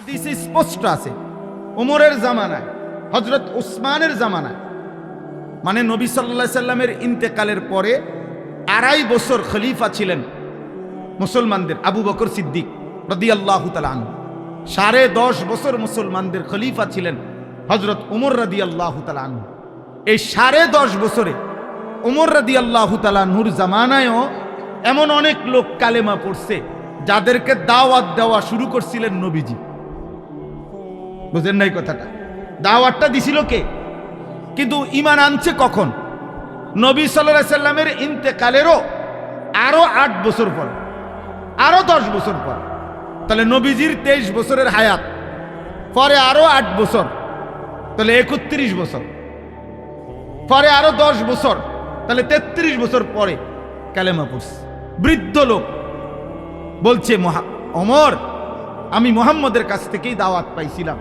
হাদিসে স্পষ্ট আছে ওমরের জামানায়, হযরত উসমানের জামানায়, মানে নবী সাল্লাল্লাহু আলাইহি সাল্লামের ইন্তেকালের পরে 2.5 বছর খলিফা ছিলেন মুসলমানদের আবু বকর সিদ্দিক রাদিয়াল্লাহু তাআলা আনহু। 10.5 বছর মুসলমানদের খলিফা ছিলেন হযরত ওমর রাদিয়াল্লাহু তাআলা আনহু। এই 10.5 বছরে ওমর রাদিয়াল্লাহু তাআলা আনহুর জামানায়ও এমন অনেক লোক কালেমা পড়ছে যাদেরকে দাওয়াত দেওয়া শুরু করছিলেন নবীজি। বুঝেন নাই কথাটা? দাওয়াতটা দিছিল কে? কিন্তু ঈমান আনছে কখন? নবী সাল্লাল্লাহু আলাইহি সাল্লামের ইন্তেকালেরও আরো 8 বছর পর, আরো 10 বছর পর। তাহলে নবীজির 23 বছরের হায়াত, পরে আরো 8 বছর, তাহলে 31 বছর, পরে আরো 10 বছর, তাহলে 33 বছর পরে কালেমা পড়ছে। বৃদ্ধ লোক বলছে, ওমর, আমি মুহাম্মদের কাছ থেকেই দাওয়াত পাইছিলাম,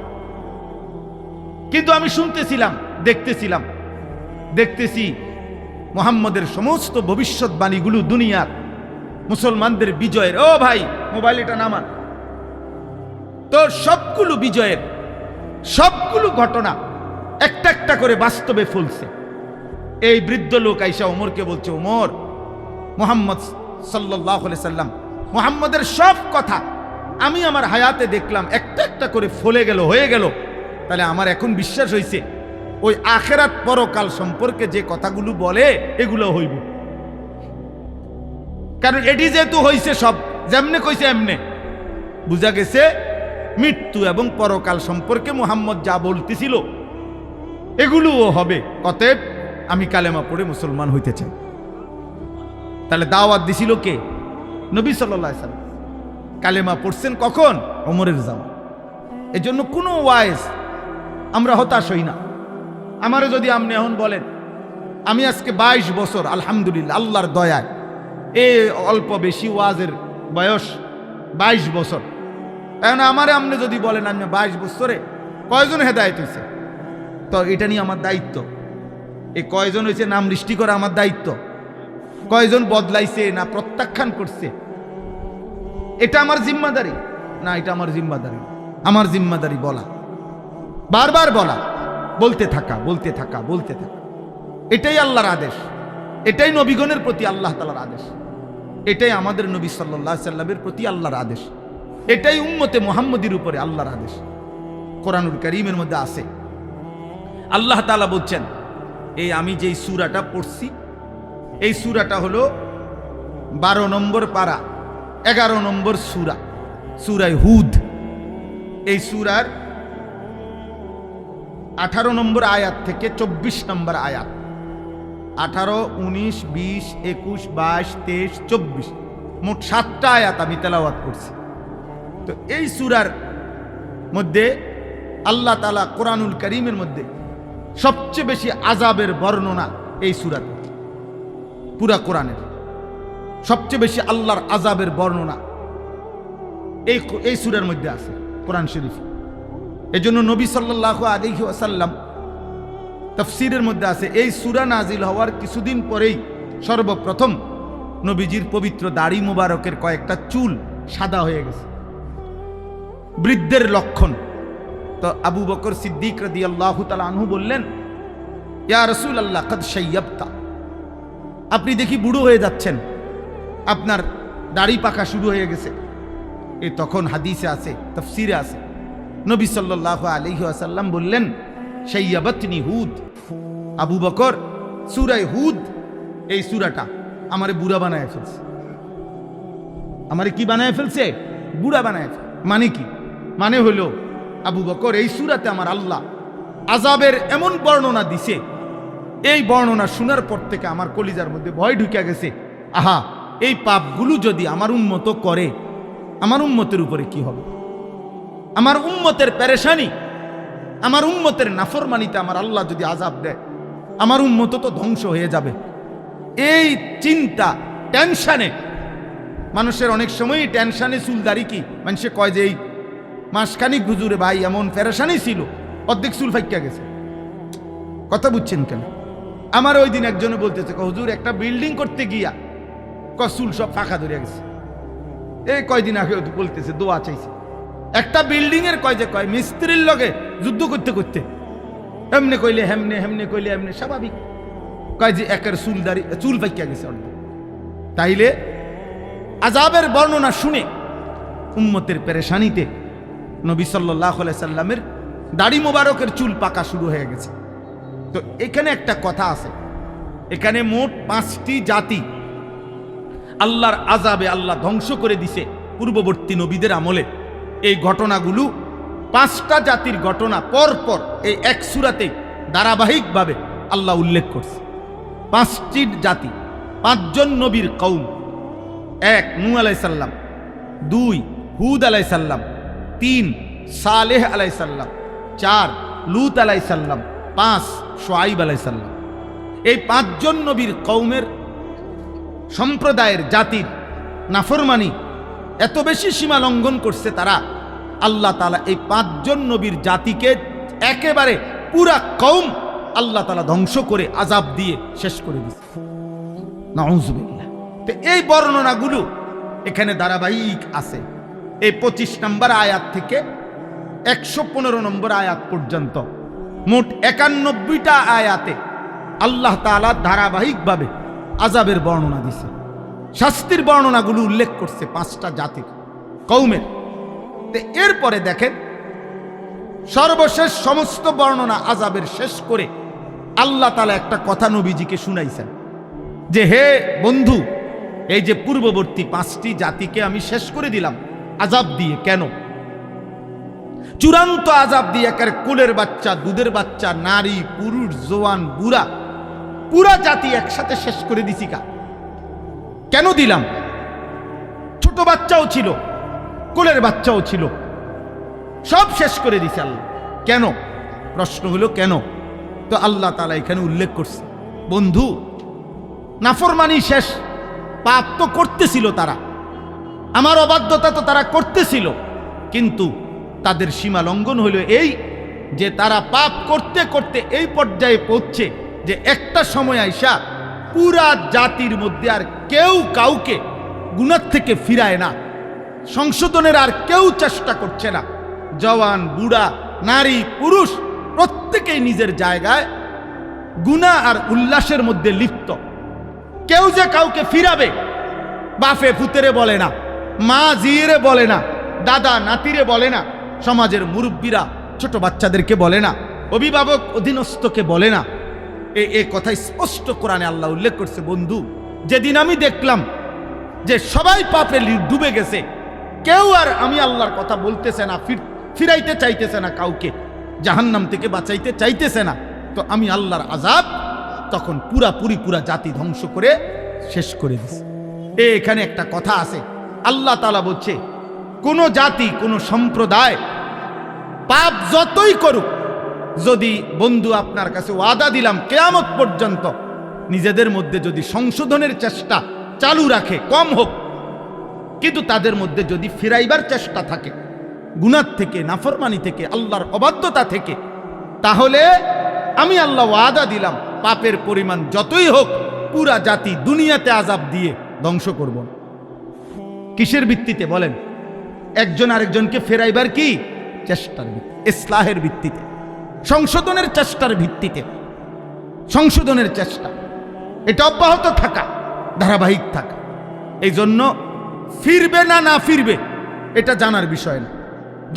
কিন্তু আমি শুনতেছিলাম, দেখতেছি মুহাম্মদের সমস্ত ভবিষ্যৎবাণীগুলো দুনিয়ার মুসলমানদের বিজয়ের, ও ভাই মোবাইল এটা নামান, তো সবগুলো বিজয়ের, সবগুলো ঘটনা একটা একটা করে বাস্তবে ফলছে। এই বৃদ্ধ লোক আইসা ওমরকে বলছে, ওমর, মুহাম্মদ সাল্লাল্লাহু আলাইহি সাল্লাম, মুহাম্মদের সব কথা আমি আমার হায়াতে দেখলাম একটা একটা করে ফলে গেল, হয়ে গেল। তাহলে আমার এখন বিশ্বাস হইছে ওই আখেরাত পরকাল সম্পর্কে যে কথাগুলো বলে এগুলো হইব। কারণ এটি যেহেতু হইছে, সব যেমনে কইছে এমনে বুঝা গেছে মৃত্যু এবং পরকাল সম্পর্কে মুহাম্মদ যা বলতেছিল এগুলোও হবে। অতএব আমি কালেমা পড়ে মুসলমান হইতে চাই। তাহলে দাওয়াত দিছিল কে? নবী সাল্লাল্লাহু আলাইহি সাল্লাম। কালেমা পড়ছেন কখন? ওমরের জামান। এজন্য কোনো ওয়াইজ আমরা হতাশ হই না। আমারও যদি আপনি এখন বলেন, আমি আজকে 22 বছর আলহামদুলিল্লাহ আল্লাহর দয়ায়, এই অল্প বেশি ওয়াজের বয়স 22 বছর, এখন আমারে আপনি যদি বলেন আমি 22 বছরে কয়জন হেদায়েত হয়েছে, তো এটা নিয়ে আমার দায়িত্ব। এই কয়জন হয়েছে নাম লিস্টি করা আমার দায়িত্ব। কয়জন বদলাইছে না প্রত্যাখ্যান করছে এটা আমার জিম্মাদারি না? এটা আমার জিম্মাদারি। আমার জিম্মাদারি বলা, বারবার বলা, বলতে থাকা। এটাই আল্লাহর আদেশ, এটাই নবীগণের প্রতি আল্লাহ তাআলার আদেশ, এটাই আমাদের নবী সাল্লাল্লাহু আলাইহি সাল্লামের প্রতি আল্লাহর আদেশ, এটাই উম্মতে মুহাম্মদীর উপরে আল্লাহর আদেশ। কোরআনুল কারীমের মধ্যে আছে, আল্লাহ তাআলা বলছেন, এই আমি যেই সূরাটা পড়ছি, এই সূরাটা হলো 12 নম্বর পারা, 11 নম্বর সূরা, সূরা হুদ। এই সূরার 18 নম্বর আয়াত থেকে 24 নম্বর আয়াত, 18, 19, 20, 21, 22, 23, 24, মোট 7টা আয়াত আমি তেলাওয়াত করছি। তো এই সূরার মধ্যে আল্লাহ তাআলা কোরআনুল কারীমের মধ্যে সবচেয়ে বেশি আযাবের বর্ণনা এই সূরাতে, পুরা কোরআনের সবচেয়ে বেশি আল্লাহর আযাবের বর্ণনা এই সূরার মধ্যে আছে কোরআন শরীফ। এজন্য নবী সাল্লাল্লাহু আলাইহি ওয়াসাল্লাম তাফসীরের মধ্যে আছে, এই সূরা নাজিল হওয়ার কিছুদিন পরেই সর্বপ্রথম নবীজির পবিত্র দাড়ি মুবারকের কয়েকটা চুল সাদা হয়ে গেছে, বৃদ্ধের লক্ষণ। তো আবু বকর সিদ্দিক রাদিয়াল্লাহু তাআলা আনহু বললেন, ইয়া রাসূলুল্লাহ কদ শাইয়াবতা, আপনি দেখি বুড়ো হয়ে যাচ্ছেন, আপনার দাড়ি পাকা শুরু হয়ে গেছে। এই তখন হাদিসে আছে, তাফসীরে আছে, নবী সাল্লাল্লাহু আলাইহি ওয়াসাল্লাম বললেন, শাইয়াবাতনি হুদ, আবু বকর সূরা হুদ এই সূরাটা আমারে বুড়া বানায় ফেলছে। আমারে কি বানায় ফেলছে? বুড়া বানায় ফেলছে। মানে কি? মানে হলো আবু বকর এই সূরাতে আমার আল্লাহ আযাবের এমন বর্ণনা দিছে, এই বর্ণনা শোনার পর থেকে আমার কলিজার মধ্যে ভয় ঢুকে গেছে, আহা, এই পাপগুলো যদি আমার উম্মত করে, আমার উম্মতের উপরে কি হবে? আমার উম্মতের পেরেশানি, আমার উম্মতের নাফরমানিতে আমার আল্লাহ যদি আযাব দেয়, আমার উম্মত তো ধ্বংস হয়ে যাবে। এই চিন্তা, টেনশনে, মানুষের অনেক সময়ই টেনশনে চুলদারি কি মানুষে কয় যে এই মাসখানিক হুজুরে ভাই এমন পেরেশানি ছিল, অর্ধেক চুল ফাইক্কা গেছে। কথা বুঝছেন কেন? আমার ওই দিন একজনে বলতেছে, হুজুর একটা বিল্ডিং করতে গিয়া চুল সব ফাঁকা ধরে গেছে। এই কয়দিন আগে বলতেছে দোয়া চাইছে, একটা বিল্ডিং এর কয় যে কয় মিস্ত্রির লগে যুদ্ধ করতে করতে এমনি কইলে হেমনে, হেমনে কইলে এমনি, স্বাভাবিক। কয় যে একের চুল পাইকা গেছে অর্ধেক। তাইলে আযাবের বর্ণনা শুনে উম্মতের পেরেশানিতে নবী সাল্লাল্লাহু আলাইহি সাল্লামের দাড়ি মোবারকের চুল পাকা শুরু হয়ে গেছে। তো এখানে একটা কথা আছে, এখানে মোট 5টি জাতি আল্লাহর আযাবে আল্লাহ ধ্বংস করে দিছে পূর্ববর্তী নবীদের আমলে। এই ঘটনাগুলো 5টা জাতির ঘটনা পরপর এই এক সূরাতে ধারাবাহিকভাবে আল্লাহ উল্লেখ করছে। 5টি জাতি, 5 জন নবীর কওম। 1 নূহ আলাইহিস সালাম, 2 হুদ আলাইহিস সালাম, 3 সালেহ আলাইহিস সালাম, 4 লূত আলাইহিস সালাম, 5 শুআয়ব আলাইহিস সালাম। এই 5 জন নবীর কওমের সম্প্রদায়ের জাতির নাফরমানি এত বেশি সীমা লঙ্ঘন করছে তারা, আল্লাহ তাআলা এই 5 জন নবীর জাতিকে একেবারে পুরা কওম আল্লাহ তাআলা ধ্বংস করে আযাব দিয়ে শেষ করে দিয়েছে। নাউযুবিল্লাহ। তো এই বর্ণনাগুলো এখানে ধারাবাহিক আছে। এই 25 নম্বর আয়াত থেকে 115 নম্বর আয়াত পর্যন্ত মোট 91টা আয়াতে আল্লাহ তাআলা ধারাবাহিকভাবে আযাবের বর্ণনা দিছে, শাস্তির বর্ণনাগুলো উল্লেখ করছে 5টা জাতির কওমের। তো এরপরে দেখেন সর্বশেষ সমস্ত বর্ণনা আযাবের শেষ করে আল্লাহ তাআলা একটা কথা নবীজিকে শুনাইছেন যে, হে বন্ধু, এই যে পূর্ববর্তী 5টি জাতিকে আমি শেষ করে দিলাম আযাব দিয়ে। কেন? চূড়ান্ত আযাব দিয়ে, একের কোলের বাচ্চা, দুধের বাচ্চা, নারী, পুরুষ, জওয়ান, বুড়া, পুরা জাতি একসাথে শেষ করে দিছি। কেন দিলাম? ছোট বাচ্চাও ছিল, কোলের বাচ্চাও ছিল, সব শেষ করে দিছে আল্লাহ। কেন? প্রশ্ন হলো কেন? তো আল্লাহ তাআলা এখানে উল্লেখ করছে, বন্ধু, নাফরমানি শেষ, পাপ তো করতেছিল তারা, আমার অবাধ্যতা তো তারা করতেছিল, কিন্তু তাদের সীমা লঙ্ঘন হলো এই যে তারা পাপ করতে করতে এই পর্যায়ে পৌঁছে যে একটা সময় আইসা পুরা জাতির মধ্যে আর কেউ কাউকে গুনাহ থেকে ফিরায় না, সংশোধনের আর কেউ চেষ্টা করছে না। জওয়ান, বুড়া, নারী, পুরুষ প্রত্যেকেই নিজের জায়গায় গুনাহ আর উল্লাসের মধ্যে লিপ্ত। কেউ যে কাউকে ফিরাবে, বাপে পুতেরে বলে না, মা জিরে বলে না, দাদা নাতিরে বলে না, সমাজের মুরব্বীরা ছোট বাচ্চাদেরকে বলে না, অভিভাবক অধীনস্থকে বলে না। এই কথা স্পষ্ট কোরআনে আল্লাহ উল্লেখ করছে, বন্ধু, যেদিন আমি দেখলাম যে সবাই পাপে ডুবে গেছে, কেউ আর আমি আল্লাহর কথা বলতেছে না, ফিরাইতে চাইতেছে না, কাউকে জাহান্নাম থেকে বাঁচাইতে চাইতেছে না, তো আমি আল্লাহর আযাব তখন পুরা জাতি ধ্বংস করে শেষ করে দিছে। এখানে একটা কথা আছে, আল্লাহ তাআলা বলছে, কোন জাতি, কোন সম্প্রদায় পাপ যতই করুক, যদি বন্ধু আপনার কাছে ওয়াদা দিলাম কিয়ামত পর্যন্ত নিজেদের মধ্যে যদি সংশোধনের চেষ্টা চালু রাখে, কম হোক, কিন্তু তাদের মধ্যে যদি ফিরাইবার চেষ্টা থাকে গুনাহ থেকে, নাফরমানি থেকে, আল্লাহর অবাধ্যতা থেকে, তাহলে আমি আল্লাহ ওয়াদা দিলাম পাপের পরিমাণ যতই হোক পুরা জাতি দুনিয়াতে আযাব দিয়ে ধ্বংস করব। কিসের ভিত্তিতে বলেন? একজন আরেকজনকে ফেরাইবার কি চেষ্টার ভিত্তিতে, ইসলাহের ভিত্তিতে, সংশোধনের চেষ্টার ভিত্তিতে। সংশোধনের চেষ্টা এটা অব্যাহত থাকা, ধারাবাহিক থাকা। এই জন্য ফিরবে না না ফিরবে এটা জানার বিষয় না,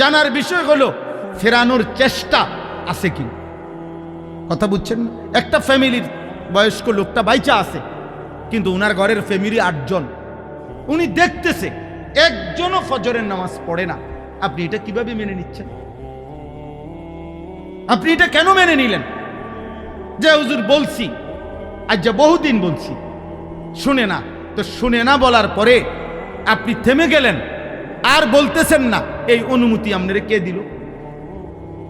জানার বিষয় হলো ফেরানোর চেষ্টা আছে কি। কথা বুঝছেন না? একটা ফ্যামিলির বয়স্ক লোকটা বাইচা আছে, কিন্তু উনার ঘরের ফ্যামিলি 8 জন, উনি দেখতেছে একজনও ফজরের নামাজ পড়ে না। আপনি এটা কিভাবে মেনে নিচ্ছেন? আপনি এটা কেন মেনে নিলেন? যে হুজুর বলছি, আজ যে বহুদিন বলছি, শুনে না, তো শুনে না বলার পরে আপনি থেমে গেলেন, আর বলতেছেন না, এই অনুমতি আপনারে কে দিল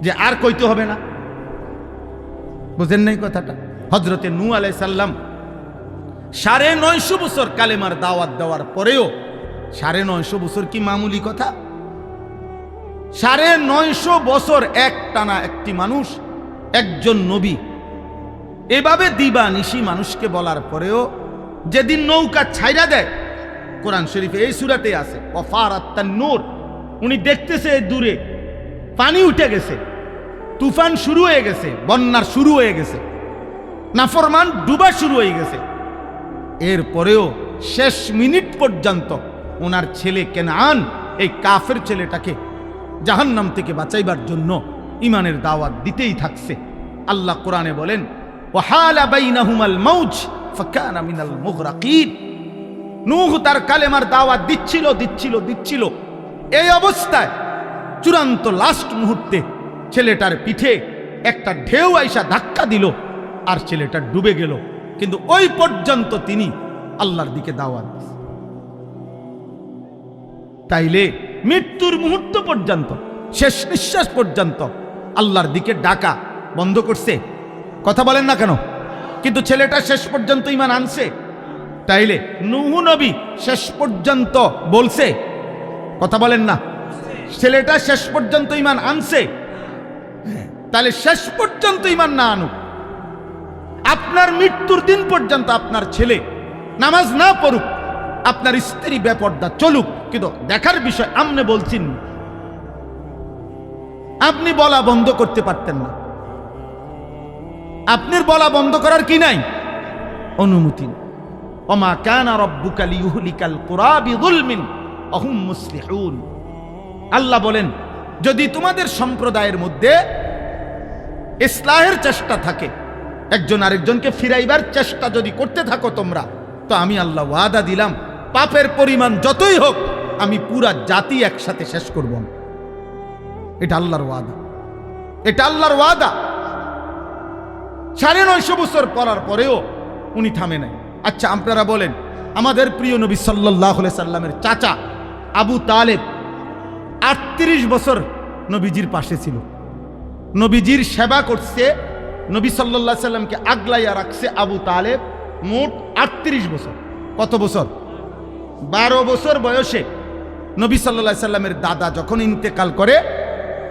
যে আর কইতে হবে না? বুঝেন নাই কথাটা? হযরতে নূহ আলাইহিস সালাম 950 বছর কালেমার দাওয়াত দেওয়ার পরেও, 950 বছর কি মামুলি কথা? 950 বছর এক টানা একটি মানুষ, একজন নবী এভাবে দিবা নিশি মানুষকে বলার পরেও যেদিন নৌকা ছাইরা দেয়, কোরআন শরীফে এই সূরাতে আছে, ওয়াফারাত তান্নুর, উনি দেখতেছে দূরে পানি উঠে গেছে, তুফান শুরু হয়ে গেছে, বন্যার শুরু হয়ে গেছে, নাফরমান ডুবা শুরু হয়ে গেছে। এরপরেও শেষ মিনিট পর্যন্ত ওনার ছেলে কেনান এই কাফের ছেলেটাকে জাহান্নাম থেকে বাঁচাইবার জন্য ইমানের দাওয়াত দিতেই থাকছে। আল্লাহ কোরআনে বলেন, ওয়াহালা বাইনাহুমাল মাউজ ফাকানা মিনাল মুগরাকিন। নূহ তার কালেমার দাওয়াত দিচ্ছিল। এই অবস্থায় চূড়ান্ত লাস্ট মুহূর্তে ছেলেটার পিঠে একটা ঢেউ আইসা ধাক্কা দিল, আর ছেলেটা ডুবে গেল। কিন্তু ওই পর্যন্ত তিনি আল্লাহর দিকে দাওয়াত দিয়েছেন। তাইলে মৃত্যুর মুহূর্ত পর্যন্ত, শেষ নিঃশ্বাস পর্যন্ত আল্লাহর দিকে ডাকা বন্ধ করছে? কথা বলেন না কেন? কিন্তু ছেলেটা শেষ পর্যন্ত ঈমান আনছে। তাইলে নূহ নবী শেষ পর্যন্ত বলছে? কথা বলেন না। ছেলেটা শেষ পর্যন্ত ঈমান আনছে। তাহলে শেষ পর্যন্ত ঈমান না আনুক, আপনার মৃত্যুর দিন পর্যন্ত আপনার ছেলে নামাজ না পড়ুক, আপনার স্ত্রী বেপর্দা চলুক, কিন্তু দেখার বিষয় আপনি বলছেন, আপনি বলা বন্ধ করতে পারতেন না। আপনার বলা বন্ধ করার কি নাই? অনুমতি। ওমা কানা রাব্বুকা লিয়ুহলিকাল কুরা বিযুলমিন ওয়া হুম মুসলিহুন। আল্লাহ বলেন, যদি তোমাদের সম্প্রদায়ের মধ্যে ইসলাহের চেষ্টা থাকে, একজন আরেকজনকে ফিরাইবার চেষ্টা যদি করতে থাকো তোমরা, তো আমি আল্লাহ ওয়াদা দিলাম, পাপের পরিমাণ যতই হোক আমি পুরা জাতি একসাথে শেষ করব। এটা আল্লাহর ওয়াদা, এটা আল্লাহর ওয়াদা। 950 বছর পড়ার পরেও উনি থামে নাই। আচ্ছা, আপনারা বলেন, আমাদের প্রিয় নবী সাল্লাল্লাহু আলাইহি সাল্লামের চাচা আবু তালেব 38 বছর নবীজির পাশে ছিল, নবীজির সেবা করছে, নবী সাল্লাল্লাহু আলাইহি সাল্লামকে আগলাইয়া রাখছে আবু তালেব মোট 38 বছর। কত বছর? 12 বছর বয়সে নবী সাল্লাল্লাহু আলাইহি সাল্লামের দাদা যখন ইন্তেকাল করে,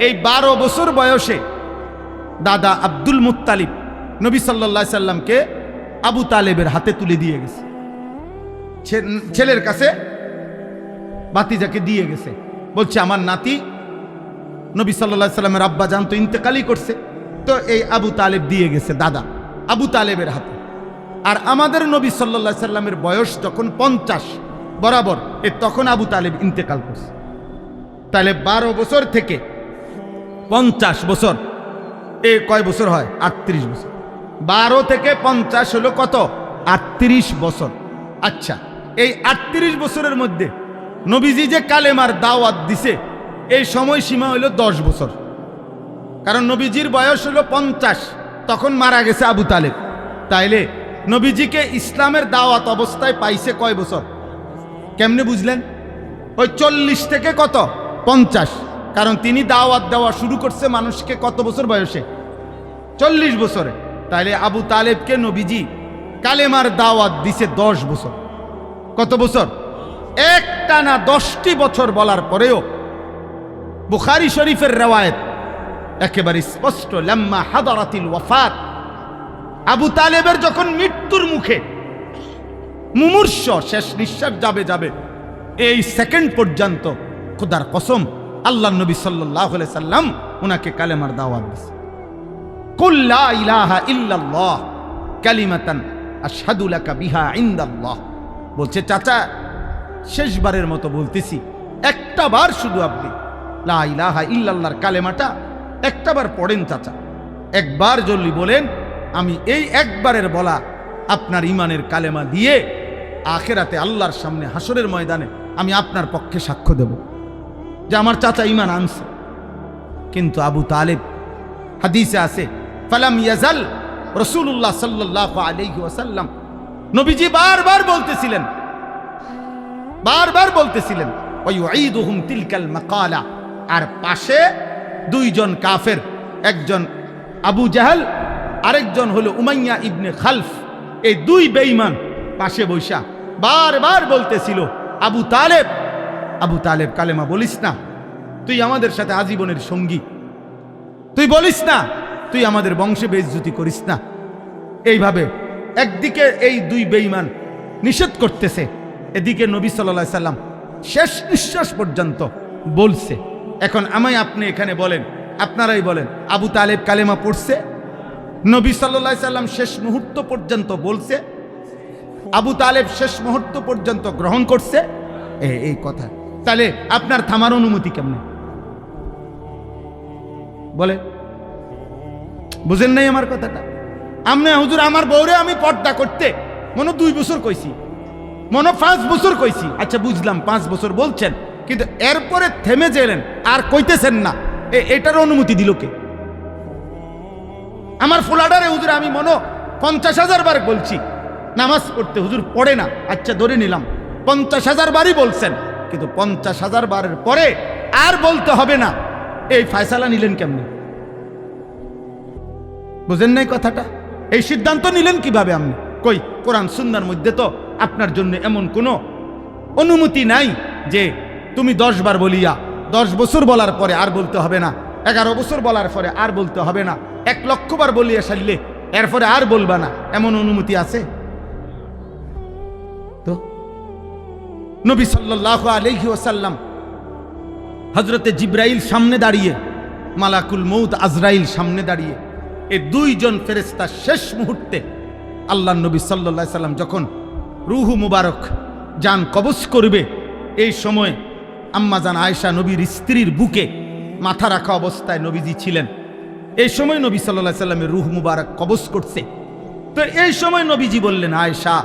এই 12 বছর বয়সে দাদা আব্দুল মুত্তালিব নবী সাল্লাল্লাহু আলাইহি সাল্লামকে আবু তালেবের হাতে তুলে দিয়ে গেছে, ছেলের কাছে ভাতিজাকে দিয়ে গেছে, বলছে আমার নাতি নবী সাল্লাল্লাহু আলাইহি সাল্লামের আব্বা জান তো ইন্তেকালই করছে, তো এই আবু তালেব দিয়ে গেছে দাদা আবু তালেবের হাতে। আর আমাদের নবী সাল্লাল্লাহু আলাইহি সাল্লামের বয়স যখন 50 বরাবর, তখন আবু তালেব ইন্তেকাল করছে। তাহলে 12 বছর থেকে 50 বছর, কয় বছর হয়? 38 বছর। 12 থেকে 50 হলো কত? 38 বছর। আচ্ছা, এই 38 বছরের মধ্যে নবীজি যে কালেমার দাওয়াত দিছে, এই সময়সীমা হলো 10 বছর। কারণ নবীজির বয়স হলো 50, তখন মারা গেছে আবু তালেব। তাইলে নবীজিকে ইসলামের দাওয়াত অবস্থায় পাইছে কয় বছর? কেমনে বুঝলেন? ওই 40 থেকে কত? 50। কারণ তিনি দাওয়াত দেওয়া শুরু করছে মানুষকে কত বছর বয়সে? 40 বছরে। তাইলে আবু তালেবকে নবীজি কালেমার দাওয়াত দিছে 10 বছর। কত বছর? একটানা 10টি বছর বলার পরেও বুখারী শরীফের রওয়ায়েত একেবারে স্পষ্ট, লাম্মা হাদারাতিল ওয়াফাত, আবু তালেবের যখন মৃত্যুর মুখে, মুমূর্ষ, শেষ নিঃশ্বাস যাবে, এই সেকেন্ড পর্যন্ত খোদার কসম আল্লাহ নবী সাল্লাল্লাহু আলাইহি সাল্লাম ওনাকে কালেমার দাওয়াত দিয়েছে। কুল লা ইলাহা ইল্লাল্লাহ কালিমাতান আশহাদু লাকা বিহা ইনদাল্লাহ। বলছে, চাচা শেষবারের মতো বলতেছি, একটা বার শুধু আপনি লা ইলাহা ইল্লাল্লাহর কালেমাটা একটাবার পড়েন চাচা, একবার যদি বলেন, আমি এই একবারের বলা আপনার ইমানের কালেমা দিয়ে আখেরাতে আল্লাহর সামনে হাসরের ময়দানে আমি আপনার পক্ষে সাক্ষ্য দেব যে আমার চাচা ইমান আনছে। কিন্তু আবু তালেব, হাদিসে আছে, ফালাম ইয়াজাল রাসূলুল্লাহ সাল্লাল্লাহু আলাইহি ওয়াসাল্লাম, নবীজি বারবার বলতেছিলেন ওয়াইউঈদুহুম তিলকাল মাকালা। আর পাশে দুইজন কাফের, একজন আবু জাহল, আরেকজন হলো উমাইয়া ইবনে খালফ, এই দুই বেঈমান পাশে বৈশা বারবার বলতেছিল, আবু তালেব কালেমা বলিস না, তুই আমাদের সাথে আজীবনের সঙ্গী, তুই বলিস না, তুই আমাদের বংশে বেইজ্জতি করিস না। এইভাবে একদিকে এই দুই বেঈমান নিষেধ করতেছে, এদিকে নবী সাল্লাল্লাহু আলাইহি সাল্লাম শেষ নিঃশ্বাস পর্যন্ত বলছে। এখন আমায় আপনি এখানে বলেন, আপনারাই বলেন, আবু তালেব কালেমা পড়ছে? নবী সাল্লাল্লাহু আলাইহি সাল্লাম শেষ মুহূর্ত পর্যন্ত বলছে? আবু তালেব শেষ মুহূর্ত পর্যন্ত গ্রহণ করছে? এই কথা। তাহলে আপনার থামার অনুমতি কেমনে বলে? বুঝেন নাই আমার কথাটা? আমনে হুজুর আমার বউরে আমি পর্দা করতে মনে 2 বছর কইছি, মনে 5 বছর কইছি। আচ্ছা বুঝলাম 5 বছর বলছেন, কিন্তু এরপরে থেমে গেলেন আর কইতেছেন না, এটার অনুমতি দিল কে? আমার ফুলাডারে হুজুর আমি মনে 50,000 বার বলছি নামাজ পড়তে, হুজুর পড়ে না। আচ্ছা ধরে নিলাম 50,000 বারই বলছেন, কিন্তু 50,000 বারের পরে আর বলতে হবে না, এই ফয়সালা নিলেন কেমনে? বুঝেন নাই কথাটা? এই সিদ্ধান্ত নিলেন কিভাবে আপনি? কই কোরআন সুন্নাহর মধ্যে তো আপনার জন্য এমন কোনো অনুমতি নাই যে তুমি 10 বার বলিয়া 10 বছর বলার পরে আর বলতে হবে না, 11 বছর বলার পরে আর বলতে হবে না, 1 লক্ষ বার বলিয়া সারলে এরপরে আর বলবা না, এমন অনুমতি আছে? তো নবী সাল্লাল্লাহু আলাইহি ওয়াসাল্লাম হযরতে জিবরাইল সামনে দাঁড়িয়ে, মালাকুল মউত আজরাইল সামনে দাঁড়িয়ে, এই 2 জন ফেরেশতা শেষ মুহূর্তে আল্লাহর নবী সাল্লাল্লাহু আলাইহি সাল্লাম যখন রূহু মুবারক জান কবজ করবে, এই সময় আম্মা জান আয়েশা নবীর স্ত্রীর বুকে মাথা রাখা অবস্থায় নবীজি ছিলেন। এই সময় নবী সাল্লাল্লাহু আলাইহি সাল্লামের রূহ মুবারক কবজ করছে। তো এই সময় নবীজি বললেন, আয়েশা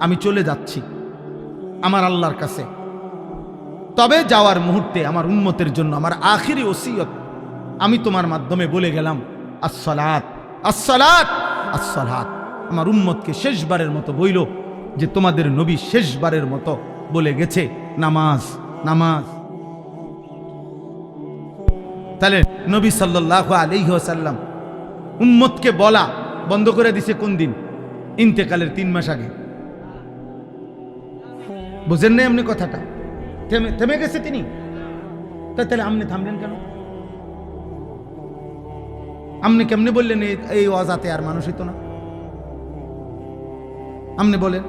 আমি চলে যাচ্ছি আমার আল্লাহর কাছে, তবে যাওয়ার মুহূর্তে আমার উম্মতের জন্য আমার আখিরি ওসিয়ত আমি তোমার মাধ্যমে বলে গেলাম, আসসালাত আসসালাত আসসালাত। আমার উম্মতকে শেষবারের মতো বইল যে তোমাদের নবী শেষবারের মতো বলে গেছে নামাজ নামাজ। তাহলে নবী সাল্লাল্লাহু আলাইহি ওয়াসাল্লাম উম্মতকে বলা বন্ধ করে দিছে কোন দিন? ইন্তেকালের 3 মাস আগে। বুঝেন নাই আপনি কথাটা? থেমে গেছে তিনি। তাহলে আপনি থামলেন কেন? আপনি কেমনে বললেন এই ওয়াজাতে আর মানুষ হইতো না? আপনি বলেন,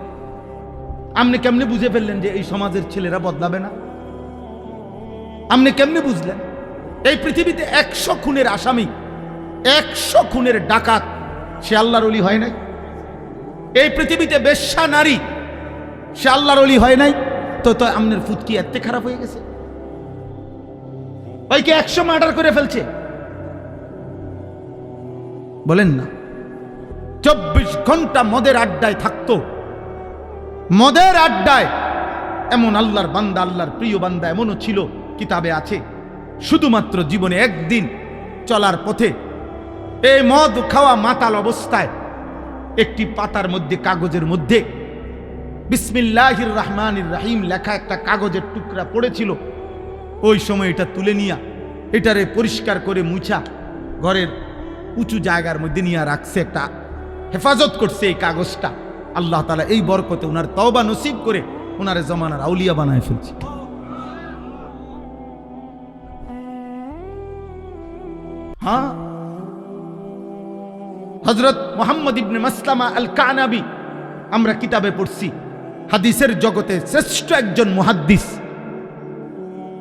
আপনি কেমনে বুঝে ফেললেন যে এই সমাজের ছেলেরা বদলাবে না? আপনি কেমনে বুঝলেন? এই পৃথিবীতে 100 খুনের আসামি, 100 খুনের ডাকাত, সে আল্লাহর ওলি হয় নাই? এই পৃথিবীতে বেশ্যা নারী, সে আল্লাহর ওলি হয় নাই? তো আপনার ফুটকি এত খারাপ হয়ে গেছে? ওইকে 100 মার্ডার করে ফেলছে, বলেন না? 24 ঘন্টা মদের আড্ডায় থাকতো, মদের আড্ডায়। এমন আল্লাহর বান্দা, আল্লাহর প্রিয় বান্দা এমনও ছিল, কিতাবে আছে, শুধুমাত্র জীবনে একদিন চলার পথে এই মদ খাওয়া মাতাল অবস্থায় একটি পাতার মধ্যে, কাগজের মধ্যে বিসমিল্লাহির রহমানির রহিম লেখা একটা কাগজের টুকরা পড়েছিল। ওই সময় এটা তুলে নিয়া এটারে পরিষ্কার করে মুছা ঘরের উঁচু জায়গার মধ্যে নিয়ে রাখছে, একটা হেফাজত করছে এই কাগজটা। আল্লাহ তাআলা এই বরকতে ওনার তওবা নসিব করে ওনারে জমানার আউলিয়া বানায় ফেলছে। হ্যাঁ, হযরত মুহাম্মদ ইবনে মাসলামা আল কানাবি আমরা কিতাবে পড়ছি, হাদিসের জগতে শ্রেষ্ঠ একজন মুহাদ্দিস।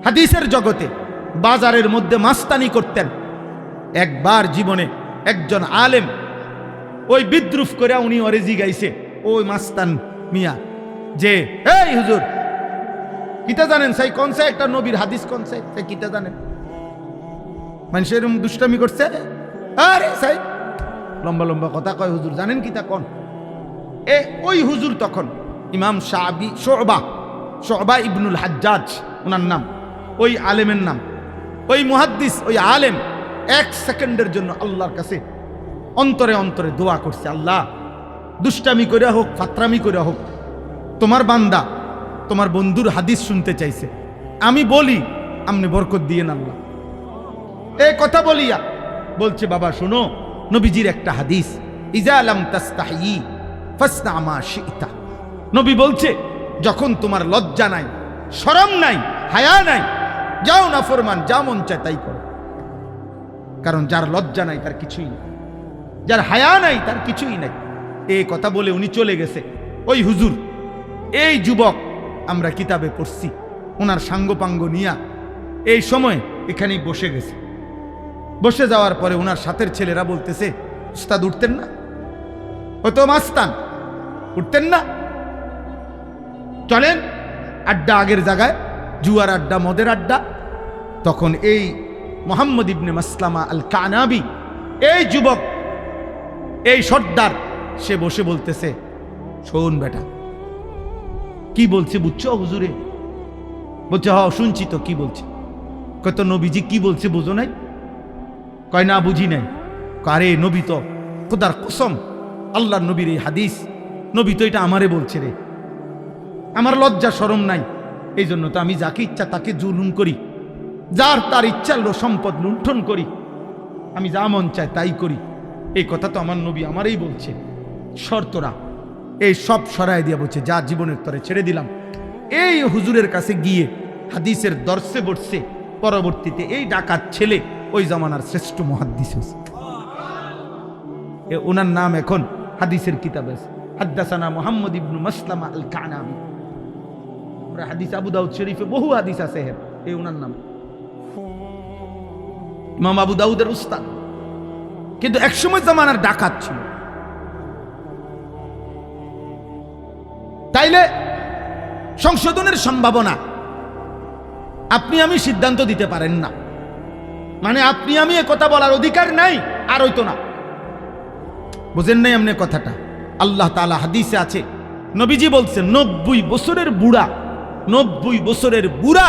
হাদিসের জগতে বাজারের মধ্যে মাস্তানি করতেন। একবার জীবনে একজন আলেম ওই বিদ্রুপ করে উনি ওরে জিগাইছে, ওই মাস্তান মিয়া, যে এই হুজুর কিতা জানেন সাই কোন সে একটা নবীর হাদিস কোন সে কিতা জানেন? মানুষের দুষ্টামি করছে, আরে সাই লম্বা লম্বা কথা কয়, হুজুর জানেন কিতা কোন? ওই হুজুর তখন ইমাম শুবা ইবনুল হাজ্জাজ ওনার নাম, ওই আলেমের নাম, ওই মুহাদ্দিস, ওই আলেম 1 সেকেন্ডের জন্য আল্লাহর কাছে অন্তরে অন্তরে দোয়া করছে, আল্লাহ দুষ্টামি করে হোক, ফাতরামি করে হোক, তোমার বান্দা তোমার বন্ধুর হাদিস শুনতে চাইছে, আমি বলি আপনি বরকত দিয়েন আল্লাহ। এই কথা বলিয়া বলছে, বাবা শোনো নবীজির একটা হাদিস, ইজা লাম তাস্তাহি ফাসনা মা শিতা। নবী বলছে, যখন তোমার লজ্জা নাই, শরম নাই, হায়া নাই, যাও না ফরমান, যা মন চায় তাই করো। কারণ যার লজ্জা নাই তার কিছুই নেই, যার হায়া নাই তার কিছুই নাই। এই কথা বলে উনি চলে গেছে। ওই হুজুর, এই যুবক আমরা কিতাবে পড়ছি, ওনার সাঙ্গপাঙ্গ নিয়া এই সময় এখানেই বসে গেছে। বসে যাওয়ার পরে ওনার সাথের ছেলেরা বলতেছে, উস্তাদ উঠতেন না? ও তো মাস্তান, উঠতেন না? চলেন আড্ডা, আগের জায়গায় জুয়ার আড্ডা, মদের আড্ডা। তখন এই মুহাম্মদ ইবনে মাসলামা আল কানাবি, এই যুবক, এই সর্দার, সে বসে বলতেছে, শোন বেটা, কি বলছে বুঝছো হুজুরে? বলছে, হ শুনছি তো, কি বলছে? কয় তো নবীজি কি বলছে বুঝো নাই? কয় না, বুঝি নাই। আরে নবী তো, খোদার কসম, আল্লাহর নবীর এই হাদিস, নবী তো এটা আমারে বলছে রে। আমার লজ্জা শরম নাই, এই জন্য তো আমি যাকে ইচ্ছা তাকে জুলুম করি, যার তার ইচ্ছার সম্পদ লুণ্ঠন করি, আমি যা মন চায় তাই করি। এই কথা তো আমার নবী আমারই বলছে। শর্তরা এই সব সরাই দিয়া বলছে, যা জীবনের তরে ছেড়ে দিলাম। এই হুজুরের কাছে গিয়ে হাদিসের দর্শে বসছে। পরবর্তীতে এই ডাকাত ছেলে ওই জামানার শ্রেষ্ঠ মুহাদ্দিস হয়েছে। ওনার নাম এখন হাদিসের কিতাবে আছে, হাদ্দাসানা মুহাম্মদ ইবনে মাসলামা আল কানাবি। হাদিস আবু দাউদ শরীফে বহু হাদিস আছে, এই ওনার নাম। ইমাম আবু দাউদের উস্তাদ, কিন্তু একসময় জামানার ডাকাত ছিল। তাইলে সংশোধনের সম্ভাবনা আপনি আমি সিদ্ধান্ত দিতে পারেন না, মানে আপনি আমি এ কথা বলার অধিকার নাই, আর হইতো না। বুঝেন নাই এমনি কথাটা? আল্লাহ তাআলা হাদিসে আছে, নবীজি বলছেন, 90 বছরের বুড়া, 90 বছরের বুড়া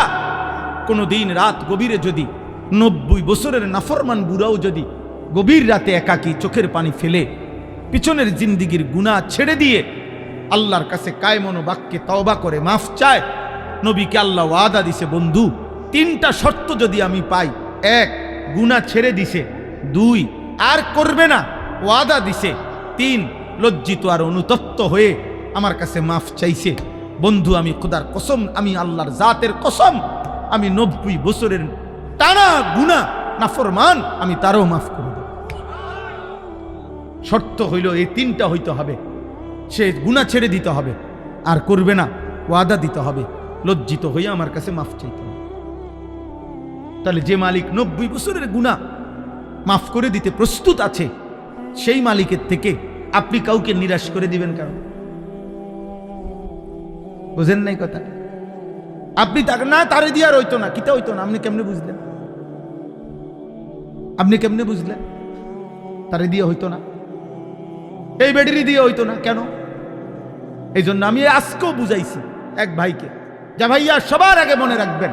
কোনো দিন রাত গভীরে যদি, 90 বছরের নাফরমান বুড়াও যদি গভীর রাতে একাকী চোখের পানি ফেলে পিছনের জিন্দিগির গুনাহ ছেড়ে দিয়ে আল্লাহর কাছে কায়মন বাক্যে তওবা করে মাফ চায়, নবীকে আল্লাহ ওয়াদা দিছে, বন্ধু 3টা শর্ত যদি আমি পাই, 1 গুনাহ ছেড়ে দিছে, 2 আর করবে না ওয়াদা দিছে, 3 লজ্জিত আর অনুতপ্ত হয়ে আমার কাছে মাফ চাইছে। বন্ধু আমি খোদার কসম, আমি আল্লাহর জাতের কসম, আমি 90 বছরের টানা গুনাহ নাফরমান আমি তারও মাফ করে দেব। শর্ত হইল এই 3টা হইতে হবে, সে গুনাহ ছেড়ে দিতে হবে, আর করবে না, ওয়াদা দিতে হবে, লজ্জিত হয়ে আমার কাছে মাফ চাইতে হবে। তাহলে যে মালিক 90 বছরের গুনাহ মাফ করে দিতে প্রস্তুত আছে, সেই মালিকের থেকে আপনি কাউকে নিরাশ করে দিবেন কেন? বুঝেন নাই কথা? আপনি তাকে না, তারে দিয়ে আর হইতো না, কিতা হইতো না, আপনি কেমনে বুঝলেন? আপনি কেমনে বুঝলেন তারে দিয়ে হইতো না? এই বেডিরি দিয়ে হইতো না কেন? এই জন্য আমি আজকেও বুঝাইছি এক ভাইকে, যা ভাইয়া সবার আগে মনে রাখবেন,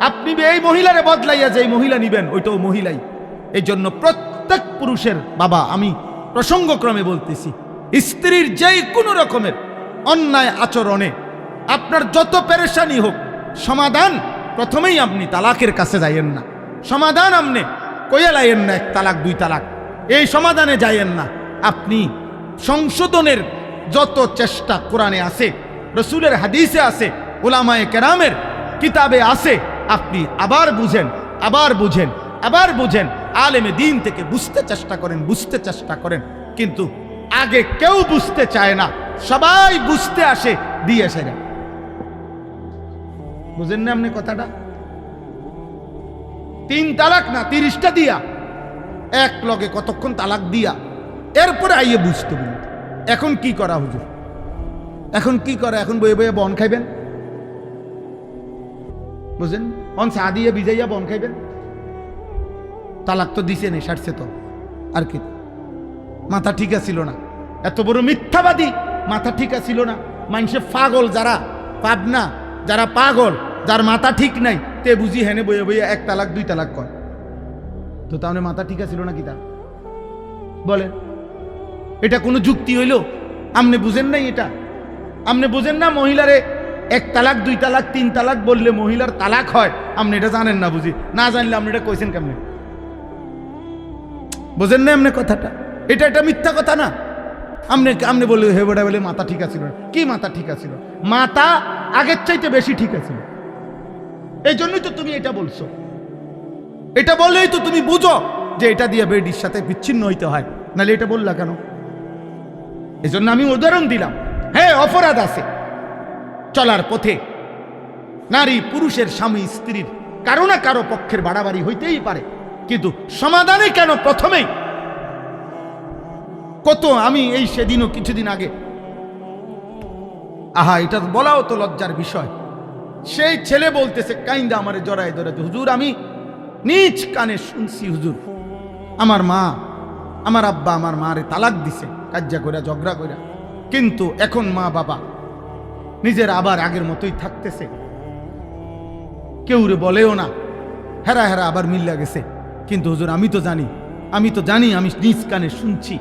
আপনি এই মহিলারে বদলাইয়া যে মহিলা নিবেন ওইটাও মহিলাই। এই জন্য প্রত্যেক পুরুষের বাবা, আমি প্রসঙ্গক্রমে বলতেছি, স্ত্রীর যেই কোনো রকমের অন্যায় আচরণে আপনার যত পেরেশানি হোক, সমাধান প্রথমেই আপনি তালাকের কাছে যাইয়েন না। সমাধান আপনি কইয়া লাইয়েন না 1 তালাক 2 তালাক, এই সমাধানে যাইয়েন না। আপনি সংশোধনের যত চেষ্টা কোরআনে আছে, রসুলের হাদিসে আছে, উলামায়ে কেরামের কিতাবে আছে, আপনি আবার বুঝেন, আবার বুঝেন, আবার বুঝেন, আলেমে দ্বীন থেকে বুঝতে চেষ্টা করেন, বুঝতে চেষ্টা করেন। কিন্তু আগে কেউ বুঝতে চায় না, সবাই বুঝতে আসে দিয়ে সেরা। বুঝেন না আপনি কথাটা? 3 তালাক না 30টা দিয়া, এক লগে কতক্ষণ তালাক দিয়া, এরপরে আইয়ে বুঝতে বলি। এখন কি করা হুজুর? এখন কি করা? এখন বয়ে বয়ে বন খাইবেন? বুঝেন? অন চা দিয়ে ভিজাইয়া বন খাইবেন? তালাক তো দিছে নে, সারছে তো, আর কি? মাথা ঠিক ছিল না, এত বড় মিথ্যাবাদী, মাথা ঠিক ছিল না। মানুষে পাগল যারা, পাবনা যারা পাগল, যার মাথা ঠিক নাই, তে বুঝি হেনে বয়ে বয়ে 1 তালাক 2 তালাক কর। তো তাহলে মাথা ঠিক ছিল না কি তা বলেন? এটা কোনো যুক্তি হইল? আপনি বুঝেন নাই এটা? আপনি বুঝেন না মহিলারে 1 তালাক 2 তালাক 3 তালাক বললে মহিলার তালাক হয়? আপনি এটা জানেন না, বুঝি না জানলে আপনি এটা কইছেন কেমনে? বুঝেন না আপনি কথাটা? এটা মিথ্যা কথা না? আপনি বলে হে বড়া বলে মাথা ঠিক ছিল না। কি মাথা ঠিক ছিল? মাথা আগের চাইতে বেশি ঠিক ছিল। এই জন্যই তো তুমি এটা বলছো, এটা বললেই তো তুমি বুঝো যে এটা দিয়ে বেডির সাথে বিচ্ছিন্ন হইতে হয়, নাহলে এটা বললা কেন? এই জন্য আমি উদাহরণ দিলাম। হ্যাঁ, অপরাধ আছে, চলার পথে নারী পুরুষের, স্বামী স্ত্রীর কারো না কারো পক্ষের বাড়াবাড়ি হইতেই পারে, কিন্তু সমাধানে কেন প্রথমেই? কত আমি এই সেদিনও কিছুদিন আগে, আহা এটা বলাও তো লজ্জার বিষয়, সেই ছেলে বলতেছে কাইন্দা আমারে জড়ায় ধরে, হুজুর আমি নিজ কানে শুনছি হুজুর, আমার মা আমার আব্বা আমার মারে তালাক দিছে কাজ্জা কইরা ঝগড়া কইরা, কিন্তু এখন মা বাবা নিজের আবার আগের মতোই থাকতেছে, কেউ রে বলেও না, হেরা হেরা আবার মিল্লা গেছে। কিন্তু হুজুর আমি তো জানি আমি নিজ কানে শুনছি,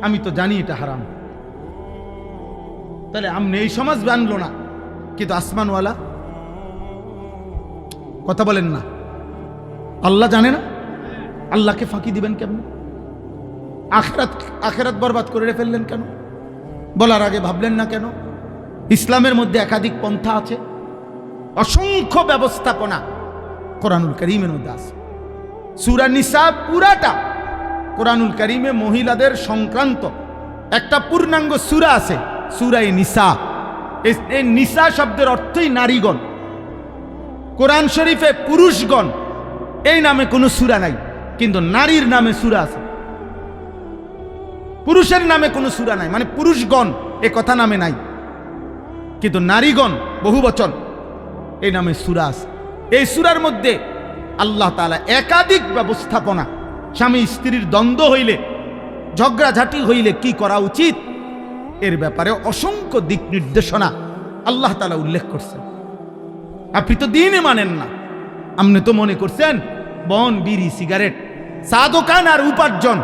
আমি তো জানি এটা হারাম। তাহলে আপনি এই সমাজ বানলো না, কিন্তু আসমানওয়ালা কথা বলেন না, আল্লাহ জানে না, আল্লাহকে ফাঁকি দিবেন কেমন? আখেরাত বরবাদ করে ফেললেন কেন? বলার আগে ভাবলেন না কেন? ইসলামের মধ্যে একাধিক পন্থা আছে, অসংখ্য ব্যবস্থাপনা কোরআনুল কারীমের মধ্যে আছে। সূরা নিসা পুরাটা কোরআনুল কারীমে মহিলাদের সংক্রান্ত একটা পূর্ণাঙ্গ সূরা আছে, সূরা নিসা। এই নিসা শব্দের অর্থই নারীগণ। কোরআন শরীফে পুরুষগণ এই নামে কোনো সূরা নাই, কিন্তু নারীর নামে সূরা আছে। পুরুষের নামে কোনো সূরা নাই, মানে পুরুষগণ এ কথা নামে নাই, কিন্তু নারীগণ বহুবচন এই নামে সূরা আছে। এই সূরার মধ্যে আল্লাহ তাআলা একাধিক ব্যবস্থাপনা, স্বামী স্ত্রীর দ্বন্দ্ব হইলে, ঝগড়াঝাটি হইলে কি করা উচিত এর ব্যাপারে অসংখ্য দিক নির্দেশনা আল্লাহ তাআলা উল্লেখ করছেন। আপনি তো দিনই মানেন না, আপনি তো মনে করছেন বন বিড়ি সিগারেট চা দোকান আর উপার্জন,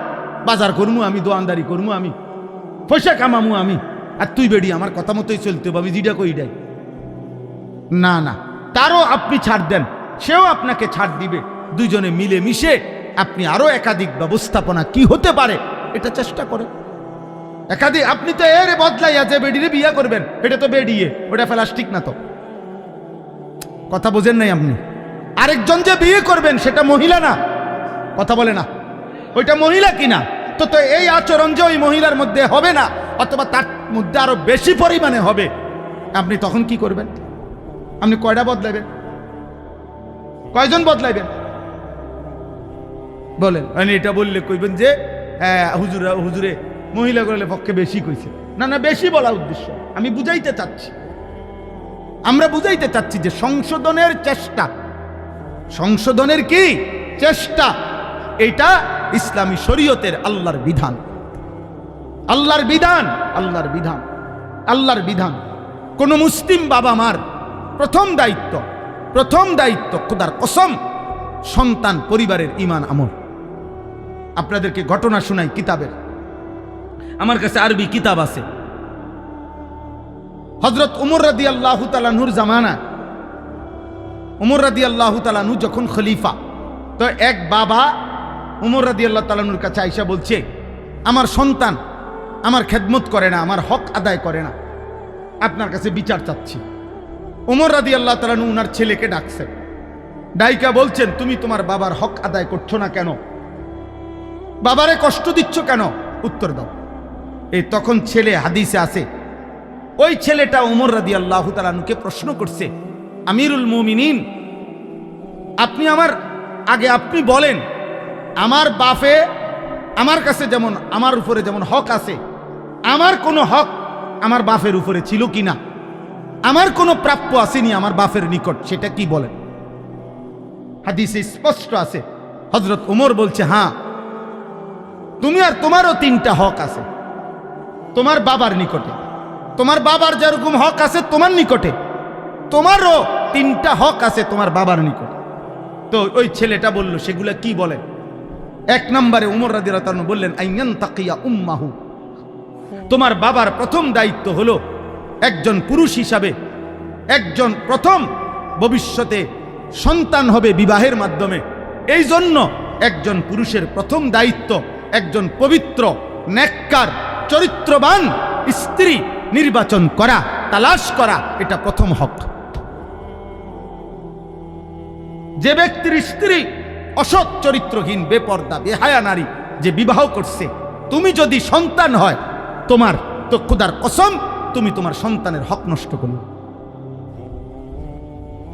বাজার করমু আমি, দোয়ানদারি করমু আমি, পয়সা কামামু আমি, আর তুই বেড়ি আমার কথা মতোই চলতে হবে, আমি জিডা কই দেয় না না, তারও আপনি ছাড় দেন, সেও আপনাকে ছাড় দিবে, দুইজনে মিলে মিশে আপনি আরো একাধিক ব্যবস্থাপনা কি হতে পারে এটা চেষ্টা করেন। একাধিক আপনি তো এর বদলাইয়া যে বেডিরে বিয়া করবেন, এটা তো বেডিয়ে, ওটা প্লাস্টিক না, তো কথা বোঝেন নাই আপনি। আরেকজন যে বিয়ে করবেন সেটা মহিলা না, কথা বলে না, ওইটা মহিলা কিনা, তো তো এই আচরণ যে ওই মহিলার মধ্যে হবে না, অথবা তার মধ্যে আরো বেশি পরিমাণে হবে, আপনি তখন কি করবেন? আপনি কয়টা বদলাইবেন? কয়জন বদলাইবেন বলেন? মানে এটা বললে কইবেন যে হুজুরে মহিলা করলে পক্ষে বেশি কইছে, না না, বেশি বলা উদ্দেশ্য আমি বুঝাইতে চাচ্ছি, আমরা বুঝাইতে চাচ্ছি যে সংশোধনের চেষ্টা, সংশোধনের কি চেষ্টা, এটা ইসলামী শরীয়তের আল্লাহর বিধান, আল্লাহর বিধান, আল্লাহর বিধান, আল্লাহর বিধান। কোন মুসলিম বাবা মার প্রথম দায়িত্ব খোদার কসম সন্তান পরিবারের ঈমান আমল। আপনাদেরকে ঘটনা শোনাই কিতাবের, আমার কাছে আরবি কিতাব আছে। হযরত ওমর রাদিয়াল্লাহু তাআলা নূর জামানা, ওমর রাদিয়াল্লাহু তাআলা নূ যখন খলিফা, তো এক বাবা ওমর রাদিয়াল্লাহু তাআলা নূর কাছে আয়েশা বলছে, আমার সন্তান আমার খেদমত করে না, আমার হক আদায় করে না, আপনার কাছে বিচার চাচ্ছি। ওমর রাদিয়াল্লাহু তাআলা নূ উনার ছেলেকে ডাকছেন, ডাইকা বলছেন, তুমি তোমার বাবার হক আদায় করছো না কেন? বাবারে কষ্ট দিচ্ছ কেন? উত্তর দাও। এই তখন ছেলে, হাদিসে আছে, ওই ছেলেটা ওমর রাদিয়াল্লাহু তাআলা নূকে প্রশ্ন করছে, আমিরুল মুমিনিন, আপনি আপনি বলেন, আমার বাপে আমার কাছে যেমন, আমার উপরে যেমন হক আছে, আমার কোনো হক আমার বাপের উপরে ছিল কিনা, আমার কোনো প্রাপ্য আসেনি আমার বাপের নিকট, সেটা কি বলেন? হাদিসে স্পষ্ট আছে। হযরত ওমর বলছে, হ্যাঁ, তুমি আর তোমারও 3টা হক আছে তোমার বাবার নিকটে, তোমার বাবার যেরকম হক আছে তোমার নিকটে, তোমারও 3টা হক আছে তোমার বাবার নিকটে। তো ওই ছেলেটা বলল, সেগুলা কি বলে? 1 নম্বরে ওমর রাদিয়াল্লাহু তাআলা বললেন, আইয়ান তাকিয়া উম্মাহু, তোমার বাবার প্রথম দায়িত্ব হলো একজন পুরুষ হিসাবে, একজন প্রথম ভবিষ্যতে সন্তান হবে বিবাহের মাধ্যমে, এই জন্য একজন পুরুষের প্রথম দায়িত্ব একজন পবিত্র, নেককার, চরিত্রবান স্ত্রী নির্বাচন করা, তালাশ করা, এটা প্রথম হক। যে ব্যক্তির স্ত্রী অসৎ চরিত্রহীন, বেপর্দা, বেহায়া নারী যে বিবাহ করছে, তুমি যদি সন্তান হয় তোমার, তো খোদার কসম তুমি তোমার সন্তানের হক নষ্ট করো।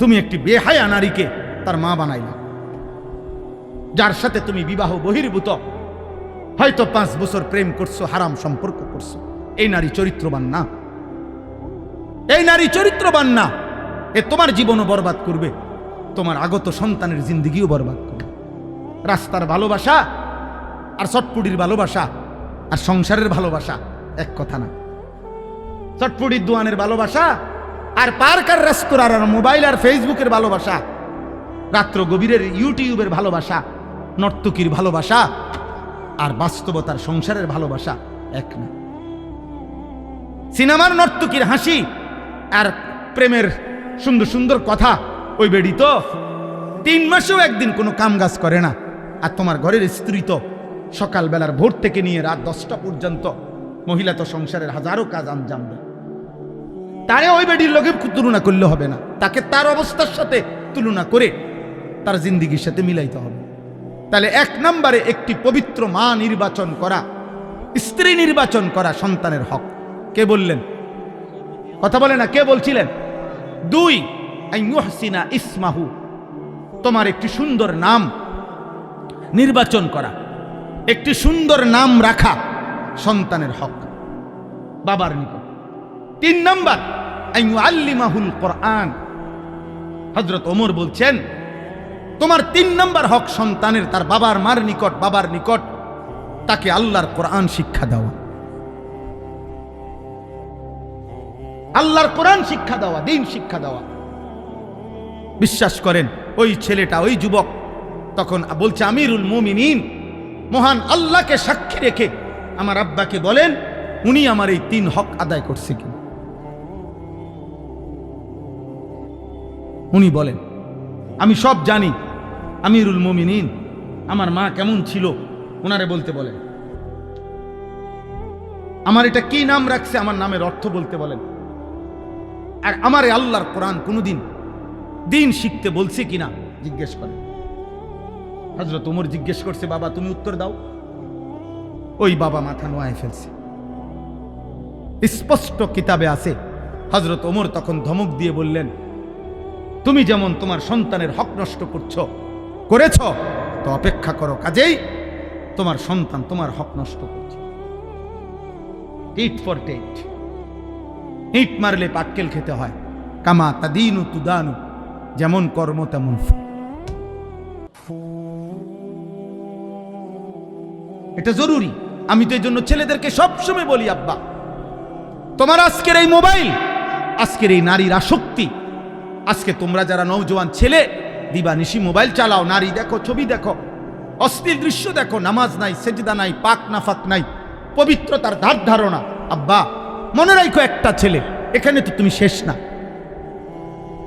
তুমি একটি বেহায়া নারীকে তার মা বানাইলা। যার সাথে তুমি বিবাহ বহির্ভূত, হয়তো 5 বছর প্রেম করছো, হারাম সম্পর্ক করছো, এই নারী চরিত্রবান না। এই নারী চরিত্রবান না। এ তোমার জীবনও বরবাদ করবে, তোমার আগত সন্তানের জিন্দিগিও বরবাদ করবে। রাস্তার ভালোবাসা আর চটপুটির ভালোবাসা আর সংসারের ভালোবাসা এক কথা না। চটপুটির দোয়ানের ভালোবাসা আর পার্ক আর রেস্তোরাঁ আর মোবাইল আর ফেসবুকের ভালোবাসা, রাত্র গভীরের ইউটিউবের ভালোবাসা, নর্তকীর ভালোবাসা আর বাস্তবতার সংসারের ভালোবাসা এক না। সিনেমার নর্তকীর হাসি আর প্রেমের সুন্দর সুন্দর কথা, ওই বেড়ি তো 3 মাসেও একদিন কোনো কাম কাজ করে না। আর তোমার ঘরের স্ত্রী তো সকালবেলার ভোর থেকে নিয়ে রাত 10টা পর্যন্ত মহিলা তো সংসারের হাজারো কাজ আঞ্জাম দেয়। তারে ওই বেডির লোকে তুলনা করলে হবে না, তাকে তার অবস্থার সাথে তুলনা করে তার জিন্দিগির সাথে মিলাইতে হবে। তাহলে 1 নম্বরে একটি পবিত্র মা নির্বাচন করা, স্ত্রী নির্বাচন করা সন্তানের হক। কে বললেন? কথা বলে না, কে বলছিলেন? 2 আইয়ুহসিনা ইসমাহু, তোমার একটি সুন্দর নাম নির্বাচন করা, একটি সুন্দর নাম রাখা সন্তানের হক বাবার নিকট। 3 নম্বর আইয়ুআল্লিমাহুল কোরআন। হযরত ওমর বলছেন তোমার 3 নম্বর হক সন্তানের তার বাবার মার নিকট, বাবার নিকট তাকে আল্লাহর কোরআন শিক্ষা দেওয়া, আল্লাহর কোরআন শিক্ষা দেওয়া, দ্বীন শিক্ষা দেওয়া। বিশ্বাস করেন ওই ছেলেটা, ওই যুবক তখন বলছে আমিরুল মুমিনিন, মহান আল্লাহকে সাক্ষী রেখে আমার আব্বাকে বলেন উনি আমার এই 3 হক আদায় করছে কি। উনি বলেন আমি সব জানি, আমিরুল মুমিনিন আমার মা কেমন ছিল ওনারে বলতে বলেন, আমার এটা কি নাম রাখছে আমার নামের অর্থ বলতে বলেন, আর আমারে আল্লাহর কোরআন কোনদিন দ্বীন শিখতে বলছে কিনা জিজ্ঞেস করেন। হযরত ওমর জিজ্ঞেস করছে বাবা তুমি উত্তর দাও। ওই বাবা মাথা নোয়ায় ফেলছে। স্পষ্ট কিতাবে আছে হযরত ওমর তখন ধমক দিয়ে বললেন তুমি যেমন তোমার সন্তানের হক নষ্ট করেছ তো অপেক্ষা করো, কাজেই তোমার সন্তান তোমার হক নষ্ট করছে। টিট ফর টেট, ইট মারলে পাটকেল খেতে হয়। কামা তাদিনু তুদানু, যেমন কর্ম তেমন ফল। এটা জরুরি। আমি তো এই জন্য ছেলেদেরকে সবসময় বলি আব্বা তোমার আজকের এই মোবাইল, আজকের এই নারীর আসক্তি, আজকে তোমরা যারা নওজোয়ান ছেলে দিবানিশি মোবাইল চালাও, নারী দেখো, ছবি দেখো, অশ্লীল দৃশ্য দেখো, নামাজ নাই, সেজদা নাই, পাক নাফাক নাই, পবিত্রতার ধার ধারণা। আব্বা মনে রাখো একটা ছেলে, এখানে তো তুমি শেষ না,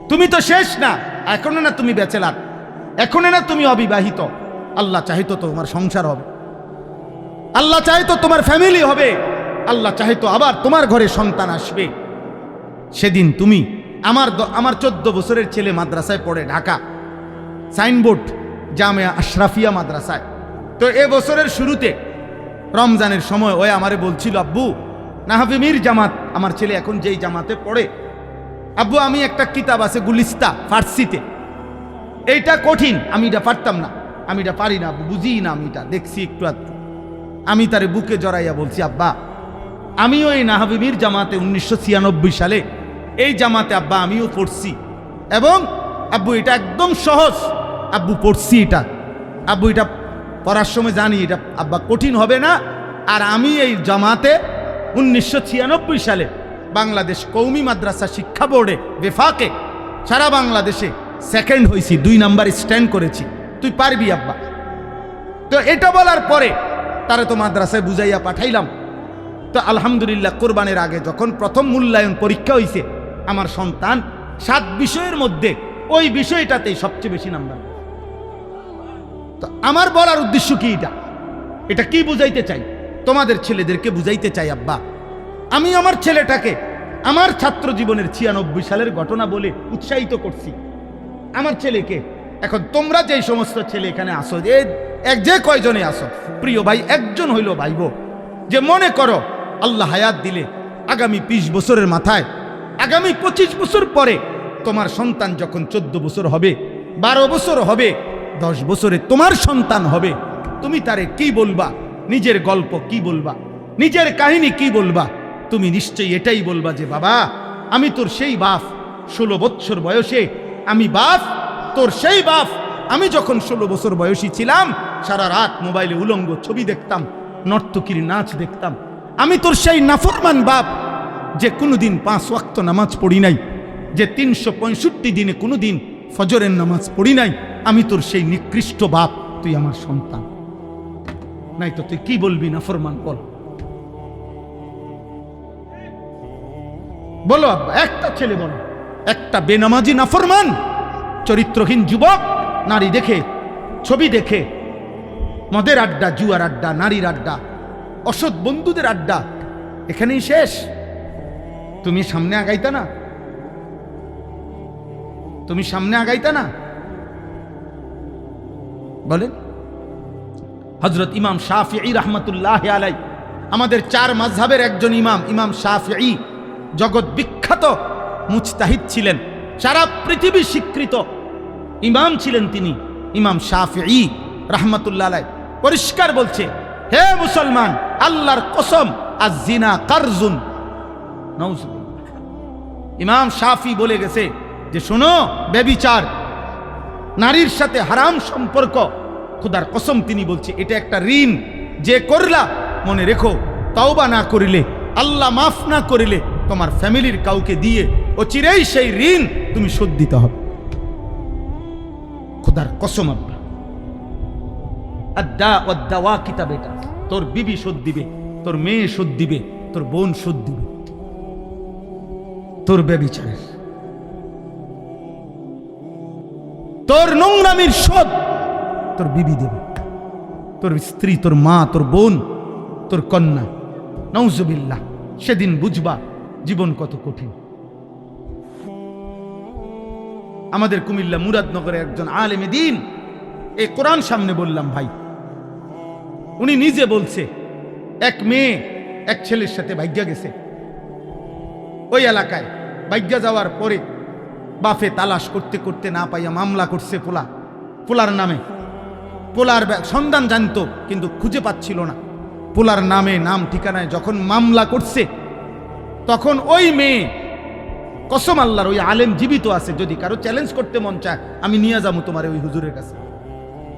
তুমি তো শেষ না। এখনো না তুমি ব্যাচেলার, এখনো না তুমি অবিবাহিত। আল্লাহ চাহিত তো তোমার সংসার হবে, আল্লাহ চাহিত তোমার ফ্যামিলি হবে, আল্লাহ চাহিত আবার তোমার ঘরে সন্তান আসবে। সেদিন তুমি আমার 14 বছরের ছেলে মাদ্রাসায় পড়ে ঢাকা, সাইনবোর্ড জামিয়া আশরাফিয়া মাদ্রাসায়। তো এ বছরের শুরুতে রমজানের সময় ওই আমারে বলছিল আব্বু নাহাফিমির জামাত, আমার ছেলে এখন যেই জামাতে পড়ে, আব্বু আমি একটা কিতাব আছে গুলিস্তা ফার্সিতে, এইটা কঠিন, আমি এটা পারতাম না, আমি এটা পারি না, বুঝি না, আমি এটা দেখছি একটু আধটু। আমি তারে বুকে জড়াইয়া বলছি আব্বা আমিও এই নাহাফিমির জামাতে 1996 সালে এই জামাতে আব্বা আমিও পড়ছি, এবং আব্বু এটা একদম সহজ, আব্বু পড়ছি এটা, আব্বু এটা পড়ার সময় জানি এটা আব্বা কঠিন হবে না। আর আমি এই জামাতে 1996 সালে বাংলাদেশ কৌমি মাদ্রাসা শিক্ষা বোর্ডে বেফাকে সারা বাংলাদেশে সেকেন্ড হয়েছি, 2 নাম্বার স্ট্যান্ড করেছি, তুই পারবি আব্বা। তো এটা বলার পরে তারা তো মাদ্রাসায় বুঝাইয়া পাঠাইলাম। তো আলহামদুলিল্লাহ কোরবানের আগে যখন প্রথম মূল্যায়ন পরীক্ষা হয়েছে, আমার সন্তান 7 বিষয়ের মধ্যে ওই বিষয়টাতেই সবচেয়ে বেশি নাম্বার। তো আমার বলার উদ্দেশ্য কি, এটা কি বুঝাইতে চাই, তোমাদের ছেলেদেরকে বুঝাইতে চাই আব্বা আমি আমার ছেলেটাকে আমার ছাত্র জীবনের 96 সালের ঘটনা বলে উৎসাহিত করছি আমার ছেলেকে। এখন তোমরা যেই সমস্ত ছেলে এখানে আসো, যে কয়জনে আসো, প্রিয় ভাই একজন হইল ভাইবো যে মনে করো আল্লাহ হায়াত দিলে আগামী 20 বছরের মাথায়, আগামী 25 বছর পরে তোমার সন্তান যখন 14 বছর হবে, 12 বছর হবে, 10 বছরে তোমার সন্তান হবে, তুমি তারে কি বলবা? নিজের গল্প কি বলবা? নিজের কাহিনী কি বলবা? তুমি নিশ্চয়ই এটাই বলবা যে বাবা, আমি তোর সেই বাপ, 16 বছর বয়সে আমি বাপ, তোর সেই বাপ। আমি যখন 16 বছর বয়সী ছিলাম, সারা রাত মোবাইলে উলঙ্গ ছবি দেখতাম, নর্তকীর নাচ দেখতাম। আমি তোর সেই নাফরমান বাপ, যে কোনোদিন 5 ওয়াক্ত নামাজ পড়ি নাই, যে 365 দিনে কোনোদিন ফজরের নামাজ পড়ি নাই। আমি তোর সেই নিকৃষ্ট বাপ, তুই আমার সন্তান। নাই তো তুই কি বলবি? নাফরমান বল, বলো আব্বা, একটা ছেলে বলো, একটা বেনামাজি নাফরমান চরিত্রহীন যুবক নারী দেখে, ছবি দেখে, মদের আড্ডা, জুয়ার আড্ডা, নারীর আড্ডা, অসৎ বন্ধুদের আড্ডা, এখানেই শেষ? তুমি সামনে আগাইতা না? তুমি সামনে আগাইতা না? বলেন। হযরত ইমাম শাফিঈ রাহমাতুল্লাহি আলাইহি, আমাদের 4 মাযহাবের একজন ইমাম, ইমাম শাফিঈ জগৎ বিখ্যাত মুজতাহিদ ছিলেন, সারা পৃথিবী স্বীকৃত ইমাম ছিলেন তিনি। ইমাম শাফিঈ রাহমাতুল্লাহি আলাইহি পরিষ্কার বলছে, হে মুসলমান, আল্লাহর কসম, আয-জিনা কারজুন। নাউযুবিল্লাহ। ইমাম শাফি বলে গেছে যে শোনো, ব্যভিচার, নারীর সাথে হারাম সম্পর্ক, খোদার কসম তিনি বলছে এটা একটা ঋণ, যে করলা মনে রেখো, তওবা না করিলে, আল্লাহ মাফ না করিলে, তোমার ফ্যামিলির কাউকে দিয়ে অচিরেই সেই ঋণ তুমি শোধ দিতে হবে। খোদার কসম আব্বা, আদ্দা ওয়াদ্দাওয়া কিতাবে এটা, তোর বিবি শোধ দিবে, তোর মেয়ে শোধ দিবে, তোর বোন শোধ দিবে তোর ব্যভিচারের, তোর নোংরামির শোধ তোর বিবি দেবে, তোর স্ত্রী, তোর মা, তোর বোন, তোর কন্যা। নাউজুবিল্লাহ। সেদিন বুঝবা জীবন কত কঠিন। আমাদের কুমিল্লা মুরাদনগরে একজন আলেমে দ্বীন, এই কোরআন সামনে বললাম ভাই, উনি নিজে বলছে এক মেয়ে এক ছেলের সাথে ভাগ্যা গেছে, ওই এলাকায় ভাগ্যা যাওয়ার পরে বাপে তালাশ করতে করতে না পাইয়া মামলা করছে পোলার নামে। পোলার সন্ধান জানতো কিন্তু খুঁজে পাচ্ছিল না। পোলার নামে, নাম ঠিকানায় যখন মামলা করছে, তখন ওই মেয়ে, কসম আল্লাহর, ওই আলেম জীবিত আছে, যদি কারো চ্যালেঞ্জ করতে মন চায় আমি নিয়ে যাবো তোমার ওই হুজুরের কাছে,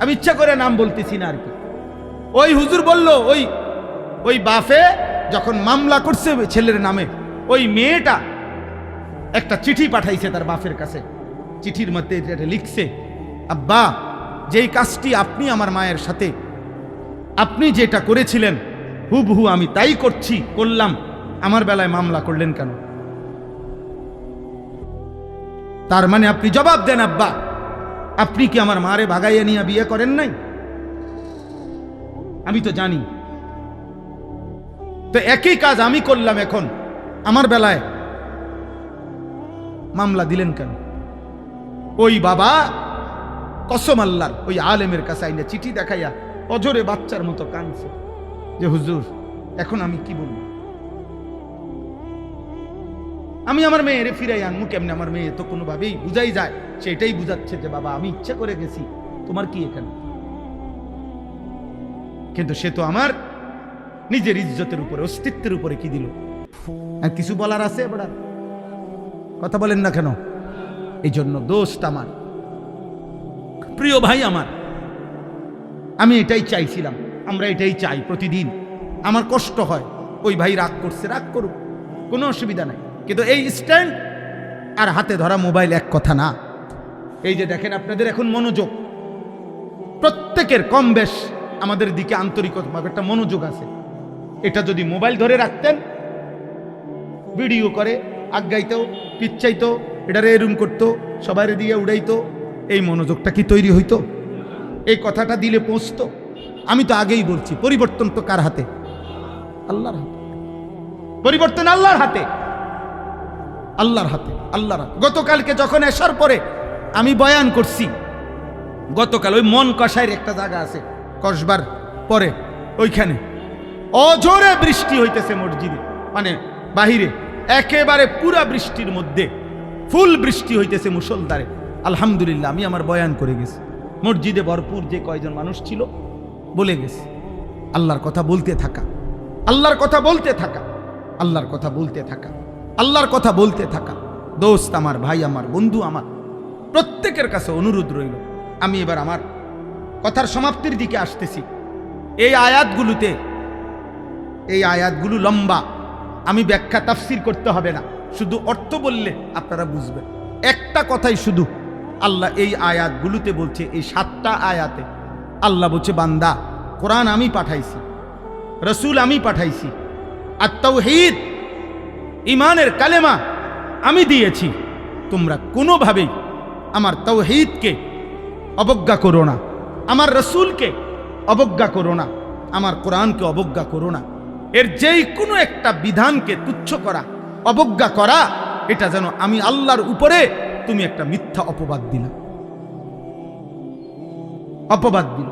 আমি ইচ্ছা করে নাম বলতেছি না আর কি। ওই হুজুর বলল, ওই বাপে যখন মামলা করছে ছেলের নামে, ওই মেয়েটা একটা চিঠি পাঠাইছে তার বাপের কাছে। চিঠির মধ্যে এটা লিখছে, আব্বা, যেই কাজটি আপনি আমার মায়ের সাথে, আপনি যেটা করেছিলেন হুবহু আমি তাই করলাম, আমার বেলায় মামলা করলেন কেন? তার মানে আপনি জবাব দেন আব্বা, আপনি কি আমার মারে ভাগাইয়া নিয়ে বিয়ে করেন নাই? আমি তো জানি। তো একই কাজ আমি করলাম, এখন আমার বেলায় মামলা দিলেন কেন? ওই বাবা কসম আল্লাহর ওই আলেমের কাছে আইনা চিঠি দেখাইয়া অজরে বাচ্চার মতো কাঁদছে যে হুজুর, এখন আমি কি বলবো? আমি আমার মেয়েরে ফিরাই আনমু কেমনে? আমার মেয়ে তো কোনোভাবেই বুঝাই যায়, সেটাই বুঝাচ্ছে যে বাবা আমি ইচ্ছা করে গেছি, তোমার কি এখানে? কিন্তু সে তো আমার নিজের ইজ্জতের উপরে, অস্তিত্বের উপরে কি দিল? আর কিছু বলার আছে? বলার কথা বলেন না কেন? এই জন্য দোষটা আমার। প্রিয় ভাই আমার, আমি এটাই চাইছিলাম, আমরা এটাই চাই প্রতিদিন। আমার কষ্ট হয়, ওই ভাই রাগ করছে, রাগ করুক, কোনো অসুবিধা নাই, কিন্তু এই স্ট্যান্ড আর হাতে ধরা মোবাইল এক কথা না। এই যে দেখেন আপনাদের এখন মনোযোগ, প্রত্যেকের কম বেশ আমাদের দিকে আন্তরিকভাবে একটা মনোযোগ আছে। এটা যদি মোবাইল ধরে রাখতেন, ভিডিও করে আগাইতো, পিচ্ছাইতো, এটারে এরুম করতো, সবাই দিয়ে উড়াইতো, এই মনোযোগটা কি তৈরি হইতো? এই কথাটা দিলে পৌঁছতো? আমি তো আগেই বলছি, পরিবর্তন তো কার হাতে? আল্লাহর হাতে। পরিবর্তন আল্লাহর হাতে, আল্লাহর হাতে, আল্লাহর হাতে। গতকালকে যখন আসার পরে আমি বয়ান করছি, গতকাল ওই মন কষাইয়ের একটা জায়গা আছে, কসবার পরে ওইখানে অজোরে বৃষ্টি হইতেছে মসজিদে, মানে বাহিরে একেবারে পুরা বৃষ্টির মধ্যে, ফুল বৃষ্টি হইতেছে মুষলধারে। আলহামদুলিল্লাহ আমি আমার বয়ান করে গেছি, মসজিদে ভরপুর যে কয়জন মানুষ ছিল বলে গেছি। আল্লাহর কথা বলতে থাকা, আল্লাহর কথা বলতে থাকা, আল্লাহর কথা বলতে থাকা, আল্লাহর কথা বলতে থাকা। দোস্ত আমার, ভাই আমার, বন্ধু আমার, প্রত্যেকের কাছে অনুরোধ রইল। আমি এবার আমার কথার সমাপ্তির দিকে আসতেছি। এই আয়াতগুলো লম্বা, আমি ব্যাখ্যা তাফসির করতে হবে না, শুধু অর্থ বললে আপনারা বুঝবেন। একটা কথাই শুধু আল্লাহ এই আয়াতগুলোতে বলছে, এই 7টা আয়াতে আল্লাহ বলছে, বান্দা কোরআন আমি পাঠাইছি, রসুল আমি পাঠাইছি, আর তাওহীদ ঈমানের কালেমা আমি দিয়েছি। তোমরা কোনোভাবেই আমার তাওহীদকে অবজ্ঞা করো না, আমার রসুলকে অবজ্ঞা করো না, আমার কোরআনকে অবজ্ঞা করো না। এর যেই কোনো একটা বিধানকে তুচ্ছ করা, অবজ্ঞা করা, এটা যেন আমি আল্লাহর উপরে তুমি একটা মিথ্যা অপবাদ দিলা, অপবাদ দিল।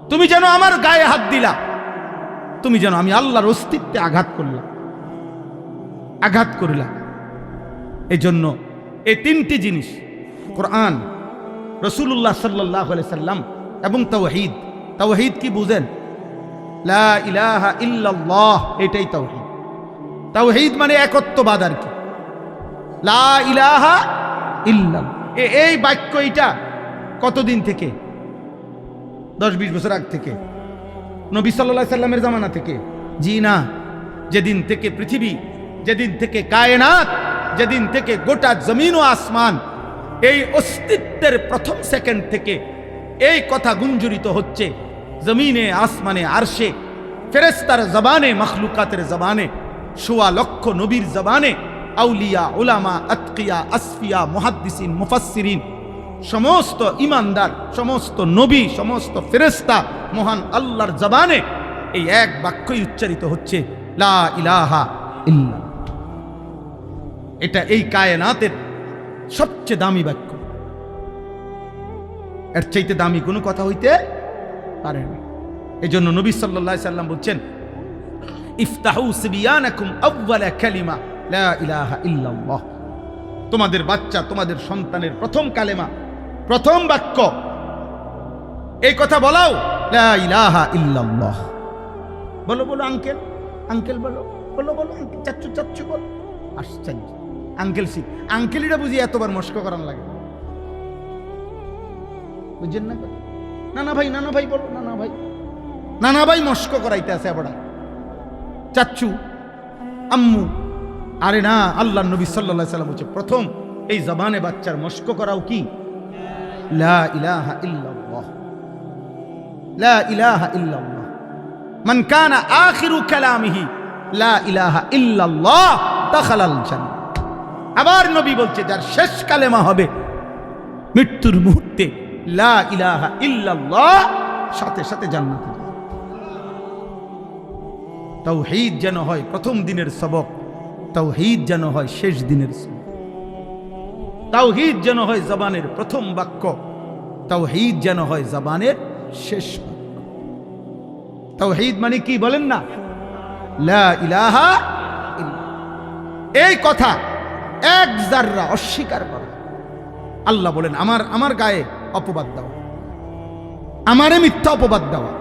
তুমি যেন আমার গায়ে হাত দিলা, তুমি যেন আমি আল্লাহর অস্তিত্বে আঘাত করলা। এই জন্য এই 3টি জিনিস, কোরআন, রাসূলুল্লাহ সাল্লাল্লাহু আলাইহি সাল্লাম এবং তাওহীদ। তাওহীদ কি বুঝেন? লা ইলাহা ইল্লাল্লাহ, এটাই তাওহীদ। তাওহীদ মানে একত্ববাদ আর কি। লা ইলাহা ইল্লাল্লাহ, এই বাক্য এটা কতদিন থেকে? 10-20 বছর আগ থেকে, নবী সাল্লাল্লাহু আলাইহি সাল্লামের জামানা থেকে? জি না, যেদিন থেকে পৃথিবী, যেদিন থেকে কায়নাত, যেদিন থেকে গোটা জমিন ও আসমান, এই অস্তিত্বের প্রথম সেকেন্ড থেকে এই কথা গুঞ্জরিত হচ্ছে জমিনে, আসমানে, আরশে, ফেরেশতার জবানে, মখলুকাতের জবানে, 1.25 লক্ষ নবীর জবানে, আউলিয়া, উলামা, আতকিয়া, আসফিয়া, মুহাদ্দিসিন, মুফাসসিরিন, সমস্ত ইমানদার, সমস্ত নবী, সমস্ত ফেরেশতা, মহান আল্লাহর জবানে এই এক বাক্যই উচ্চারিত হচ্ছে, লা ইলাহা ইল্লাল্লাহ। এটা এই কায়নাতের সবচেয়ে দামি বাক্য। এর চাইতে দামি কোনো কথা হইতে পারে না। এই জন্য নবী সাল্লাল্লাহু আলাইহি সাল্লাম বলছেন, ইফতাহু সিবিয়ানাকুম আউয়ালা কালিমা লা ইলাহা ইল্লাল্লাহ। তোমাদের বাচ্চা, তোমাদের সন্তানের প্রথম কালেমা, প্রথম বাক্য, এই কথা বলাও, লা ইলাহা ইল্লাল্লাহ। বলো বলো আঙ্কেল, আঙ্কেল বলো, বলো বলো আঙ্কেল, চাচ্চু চাচ্চু বলো। আশ্চর্য, আঙ্কেল সি, আঙ্কেলিরা বুঝি এতবার মস্ক করার লাগে, বুঝছেন না? নানা ভাই, নানা ভাই বলো, নানা ভাই, নানা ভাই মস্ক করাইতে আছে আবার চাচ্চু, আম্মু। আরে না, আল্লাহ নবী সাল্লাল্লাহু আলাইহি সাল্লাম বলছে, প্রথম এই জবানে বাচ্চার মস্ক করাও কি? লা ইলাহা ইল্লাল্লাহ, লা ইলাহা ইল্লাল্লাহ। মান কানা আখিরু কালামিহি লা ইলাহা ইল্লাল্লাহ দাখালাল জান্নাহ। আবার নবী বলছে, যার শেষ কালেমা হবে মৃত্যুর মুহূর্তে লা ইলাহা ইল্লাল্লাহ, সাথে সাথে জান্নাতে যাবে। তাওহীদ যেন হয় প্রথম দিনের সবক, তাওহীদ যেন হয় শেষ দিনের সবক, তাওহীদ যেন হয় জবানের প্রথম বাক্য, তাওহীদ যেন হয় জবানের শেষ বাক্য। তাওহীদ মানে কি বলেন না? লা ইলাহা ইল্লাল্লাহ। এই কথা এক যাররা অস্বীকার করা। আল্লাহ বলেন, আমার গায়ে অপবাদ দেওয়া, আমারে মিথ্যা অপবাদ দেওয়া,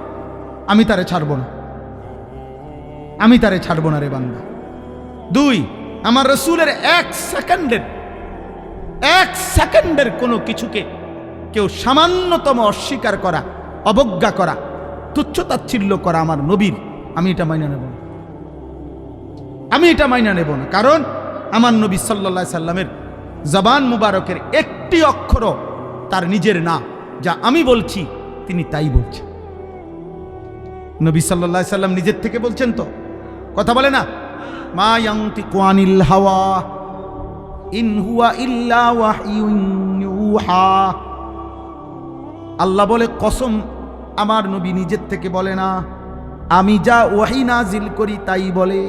আমি তারে ছাড়ব না, আমি তারে ছাড়ব না রে বান্দা। 2, আমার রাসূলের 1 সেকেন্ডের কোনো কিছুকে কেউ সামান্যতম অস্বীকার করা, অবজ্ঞা করা, তুচ্ছ তাচ্ছিল্য করা আমার নবীর, আমি এটা মাইনা নেব না, আমি এটা মাইনা নেব না। কারণ আমার নবী সাল্লাল্লাহু আলাইহি সাল্লামের জবান মুবারকের একটি অক্ষরও তার নিজের না, যা আমি বলছি তিনি তাই বলছেন। নবী সাল্লাল্লাহু আলাইহি সাল্লাম নিজের থেকে বলছেন তো, কথা বলে না, মা ইয়ানতিকু আনিল হাওয়া ইন হুয়া ইল্লা ওয়াহয়ুন ইউহা। আল্লাহ বলে, কসম, আমার নবী নিজের থেকে বলে না, আমি যা ওয়াহী নাজিল করি তাই বলে।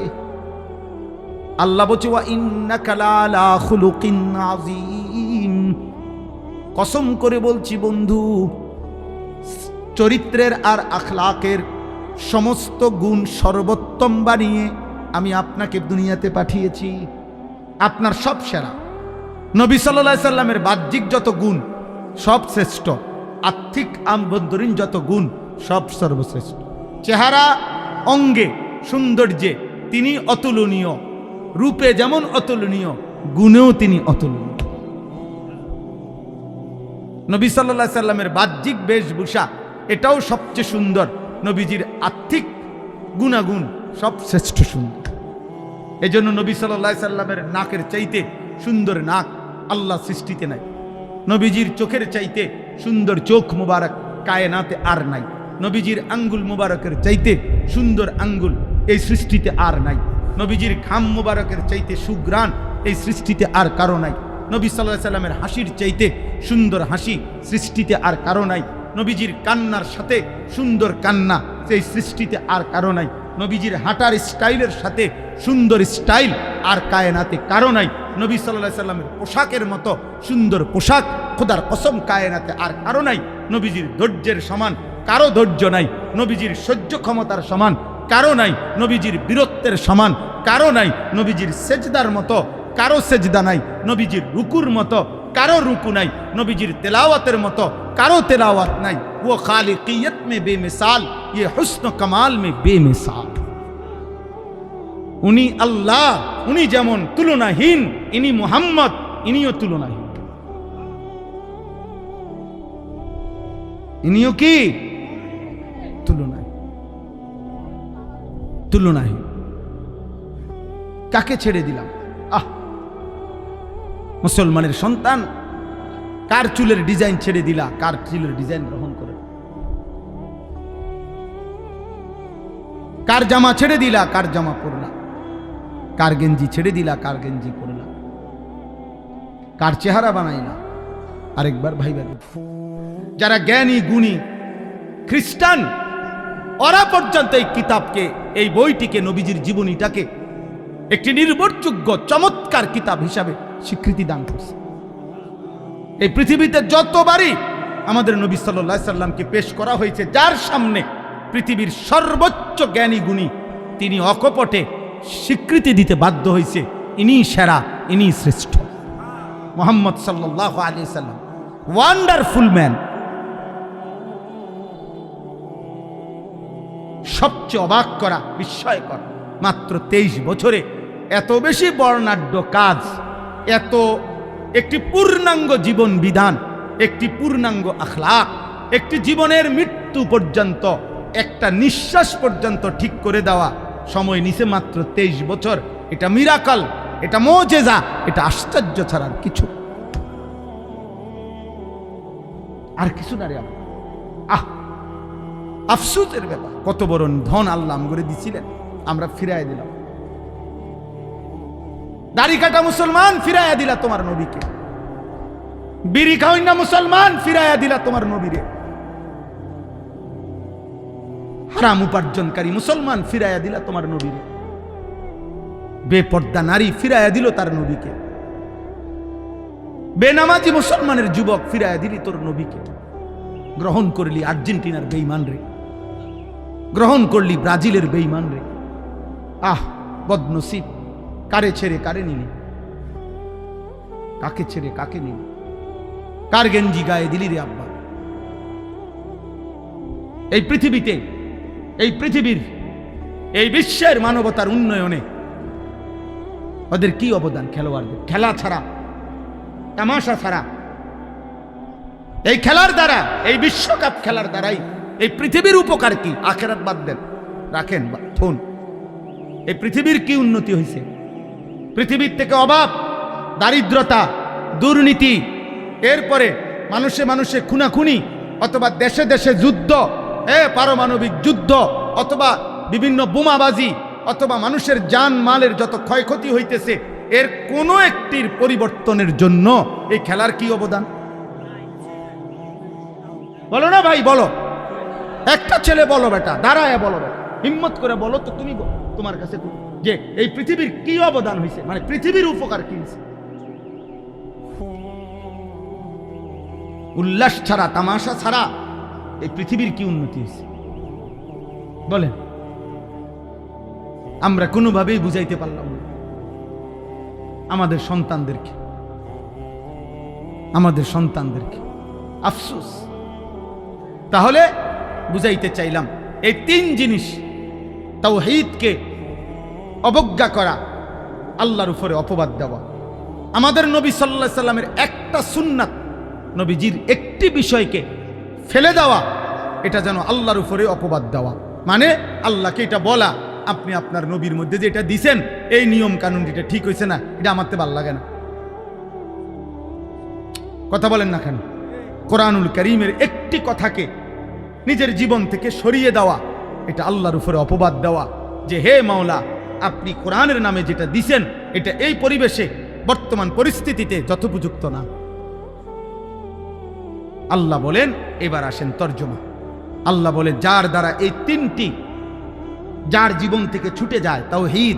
আল্লাহ বলছে, ওয়া ইন্নাকা লাআলা খুলুকিন আযীম। কসম করে বলছি বন্ধু, চরিত্রের আর আখলাকের সমস্ত গুণ সর্বোত্তম বানিয়ে আমি আপনাকে দুনিয়াতে পাঠিয়েছি। আপনার সব সেরা, নবী সাল্লাল্লাহু আলাইহি সাল্লামের বাহ্যিক যত গুণ সব শ্রেষ্ঠ, আর্থিক আভ্যন্তরীণ যত গুণ সব সর্বশ্রেষ্ঠ। চেহারা অঙ্গে সৌন্দর্যে তিনি অতুলনীয়, রূপে যেমন অতুলনীয়, গুণেও তিনি অতুলনীয়। নবী সাল্লাল্লাহু আলাইহি সাল্লামের বাহ্যিক বেশভূষা এটাও সবচেয়ে সুন্দর, নবীজির আর্থিক গুণাগুণ সব শ্রেষ্ঠ সুন্দর। এই জন্য নবী সাল্লাল্লাহু আলাইহি সাল্লামের নাকের চাইতে সুন্দর নাক আল্লাহ সৃষ্টিতে নাই, নবীজির চোখের চাইতে সুন্দর চোখ মুবারক কায়নাতে আর নাই, নবীজির আঙ্গুল মুবারকের চাইতে সুন্দর আঙ্গুল এই সৃষ্টিতে আর নাই, নবীজির ঘাম মুবারকের চাইতে সুঘ্রাণ এই সৃষ্টিতে আর কারো নাই, নবী সাল্লাল্লাহু আলাইহি সাল্লামের হাসির চাইতে সুন্দর হাসি সৃষ্টিতে আর কারো নাই, নবীজির কান্নার সাথে সুন্দর কান্না সেই সৃষ্টিতে আর কারো নাই, নবীজির হাঁটার স্টাইলের সাথে সুন্দর স্টাইল আর কায়নাতে কারো নাই, নবী সাল্লাল্লাহু আলাইহি সাল্লামের পোশাকের মতো সুন্দর পোশাক খোদার কসম কায়নাতে আর কারো নাই, নবীজির ধৈর্যের সমান কারো ধৈর্য নাই, নবীজির সহ্য ক্ষমতার সমান কারো নাই, নবীজির বীরত্বের সমান কারো নাই, নবীজির সেজদার মতো কারো সেজদা নাই, নবীজির রুকুর মতো কারো রুকু নাই, নবীজির তেলাওয়াতের মতো কারো তেলাওয়াত নাই। वो खालिकियत में बेमिसाल, ये हुस्न कमाल में बेमिसाल। উনি আল্লাহ, উনি যেমন তুলনাহীন, ইনি মুহাম্মদ, ইনিও তুলনাহীন। ইনিও কি তুলনাহীন। কাকে ছেড়ে দিলাম? মুসলমানের সন্তান, কার চুলের ডিজাইন ছেড়ে দিলা, কার চুলের ডিজাইন গ্রহণ করে? কার জামা ছেড়ে দিলা, কার জামা পরলা? কার গেঞ্জি ছেড়ে দিলা, কার গেঞ্জি পরলা? কার চেহারা বানাইলা? আরেকবার ভাইবা। যারা জ্ঞানী গুণী খ্রিস্টান, ওরা পর্যন্ত এই কিতাবকে, এই বইটিকে, নবীজির জীবনীটাকে একটি নির্ভরযোগ্য চমৎকার কিতাব হিসাবে স্বীকৃতি দান করছে। এই পৃথিবীতে যতবারই আমাদের নবী সাল্লাল্লাহু আলাইহি সাল্লামকে পেশ করা হয়েছে, যার সামনে পৃথিবীর সর্বোচ্চ জ্ঞানী গুণী, তিনি অকপটে স্বীকৃতি দিতে বাধ্য হয়েছে, ইনি সেরা, ইনি শ্রেষ্ঠ। মুহাম্মদ সাল্লাল্লাহু আলাইহি সাল্লাম ওয়ান্ডারফুল ম্যান। সবচেয়ে অবাক করা, বিস্ময়কর, মাত্র 23 বছরে এত বেশি বর্ণাঢ্য কাজ, এত একটি পূর্ণাঙ্গ জীবন বিধান, একটি পূর্ণাঙ্গ আখলাক, একটি জীবনের মৃত্যু পর্যন্ত, একটা নিঃশ্বাস পর্যন্ত ঠিক করে দেওয়া সময় নিছে মাত্র 23 বছর। এটা মিরাকল, এটা মুজিজা, এটা আশ্চর্য ছাড়া আর কিছু, আর কিছু না রে। আফসোসের ব্যাপার, কত বড় ধন আল্লাহ করে দিছিলেন, আমরা ফিরাই দিলাম। দাড়ি কাটা মুসলমান ফিরাইয়া দিলা তোমার নবীকে, বিড়ি খাওয়াই না মুসলমান ফিরাইয়া দিলা তোমার নবীরে, হারাম উপার্জনকারী মুসলমান ফিরাইয়া দিলা তোমার নবীরে, বেপর্দা নারী ফিরাইয়া দিল তার নবীকে, বেনামাজি মুসলমানের যুবক ফিরাইয়া দিলি তোর নবীকে। গ্রহণ করলি আর্জেন্টিনার বেঈমান রে, গ্রহণ করলি ব্রাজিলের বেঈমান রে। বদনসিব, কারে ছেড়ে কারে নিলি, কাকে ছেড়ে কাকে নিলি, কার গেঞ্জি গায়ে দিলি রে আব্বা। এই পৃথিবীতে, এই পৃথিবীর, এই বিশ্বের মানবতার উন্নয়নে ওদের কি অবদান? খেলোয়াড়দের খেলা ছাড়া, তামাশা ছাড়া, এই খেলার দ্বারা, এই বিশ্বকাপ খেলার দ্বারাই এই পৃথিবীর উপকার কি? আখেরাত বাদ দেন, রাখেন থুন। এই পৃথিবীর কি উন্নতি হয়েছে? পৃথিবীর থেকে অভাব, দারিদ্রতা, দুর্নীতি, এরপরে মানুষে মানুষে খুনাখুনি, অথবা দেশে দেশে যুদ্ধ, পারমাণবিক যুদ্ধ, অথবা বিভিন্ন বোমাবাজি, অথবা মানুষের জান মালের যত ক্ষয়ক্ষতি হইতেছে, এর কোনো একটির পরিবর্তনের জন্য এই খেলার কি অবদান? বলো না ভাই, বলো। একটা ছেলে বলো বেটা, দাঁড়ায় বলো বেটা, হিম্মত করে বলো তো, তুমি তোমার কাছে যে এই পৃথিবীর কি অবদান হয়েছে, মানে পৃথিবীর উপকার কি হয়েছে? উল্লাস ছাড়া, তামাশা ছাড়া এই পৃথিবীর কি উন্নতি হয়েছে বলেন? আমরা কোনোভাবেই বুঝাইতে পারলাম না আমাদের সন্তানদেরকে। আমাদের সন্তানদেরকে। আফসোস। তাহলে বুঝাইতে চাইলাম এই তিন জিনিস, তাওহীদকে অবজ্ঞা করা, আল্লাহর উপরে অপবাদ দেওয়া, আমাদের নবী সাল্লাল্লাহু আলাইহি সাল্লামের একটা সুন্নাত, নবীজির একটি বিষয়কে ফেলে দেওয়া, এটা যেন আল্লাহর উপরে অপবাদ দেওয়া। মানে আল্লাহকে এটা বলা, আপনি আপনার নবীর মধ্যে যে এটা দিছেন এই নিয়ম কানুন এটা ঠিক হয়েছে না, এটা আমারতে ভালো লাগে না। কথা বলেন না কেন? কোরআনুল কারীমের একটি কথাকে নিজের জীবন থেকে সরিয়ে দেওয়া, এটা আল্লাহর উপরে অপবাদ দেওয়া যে হে মাওলা, আপনি কোরআনের নামে যেটা দিছেন এটা এই পরিবেশে বর্তমান পরিস্থিতিতে যথোপযুক্ত না। আল্লাহ বলেন, এবার আসেন তর্জমা। আল্লাহ বলে যার দ্বারা এই তিনটি যার জীবন থেকে ছুটে যায়, তাওহীদ,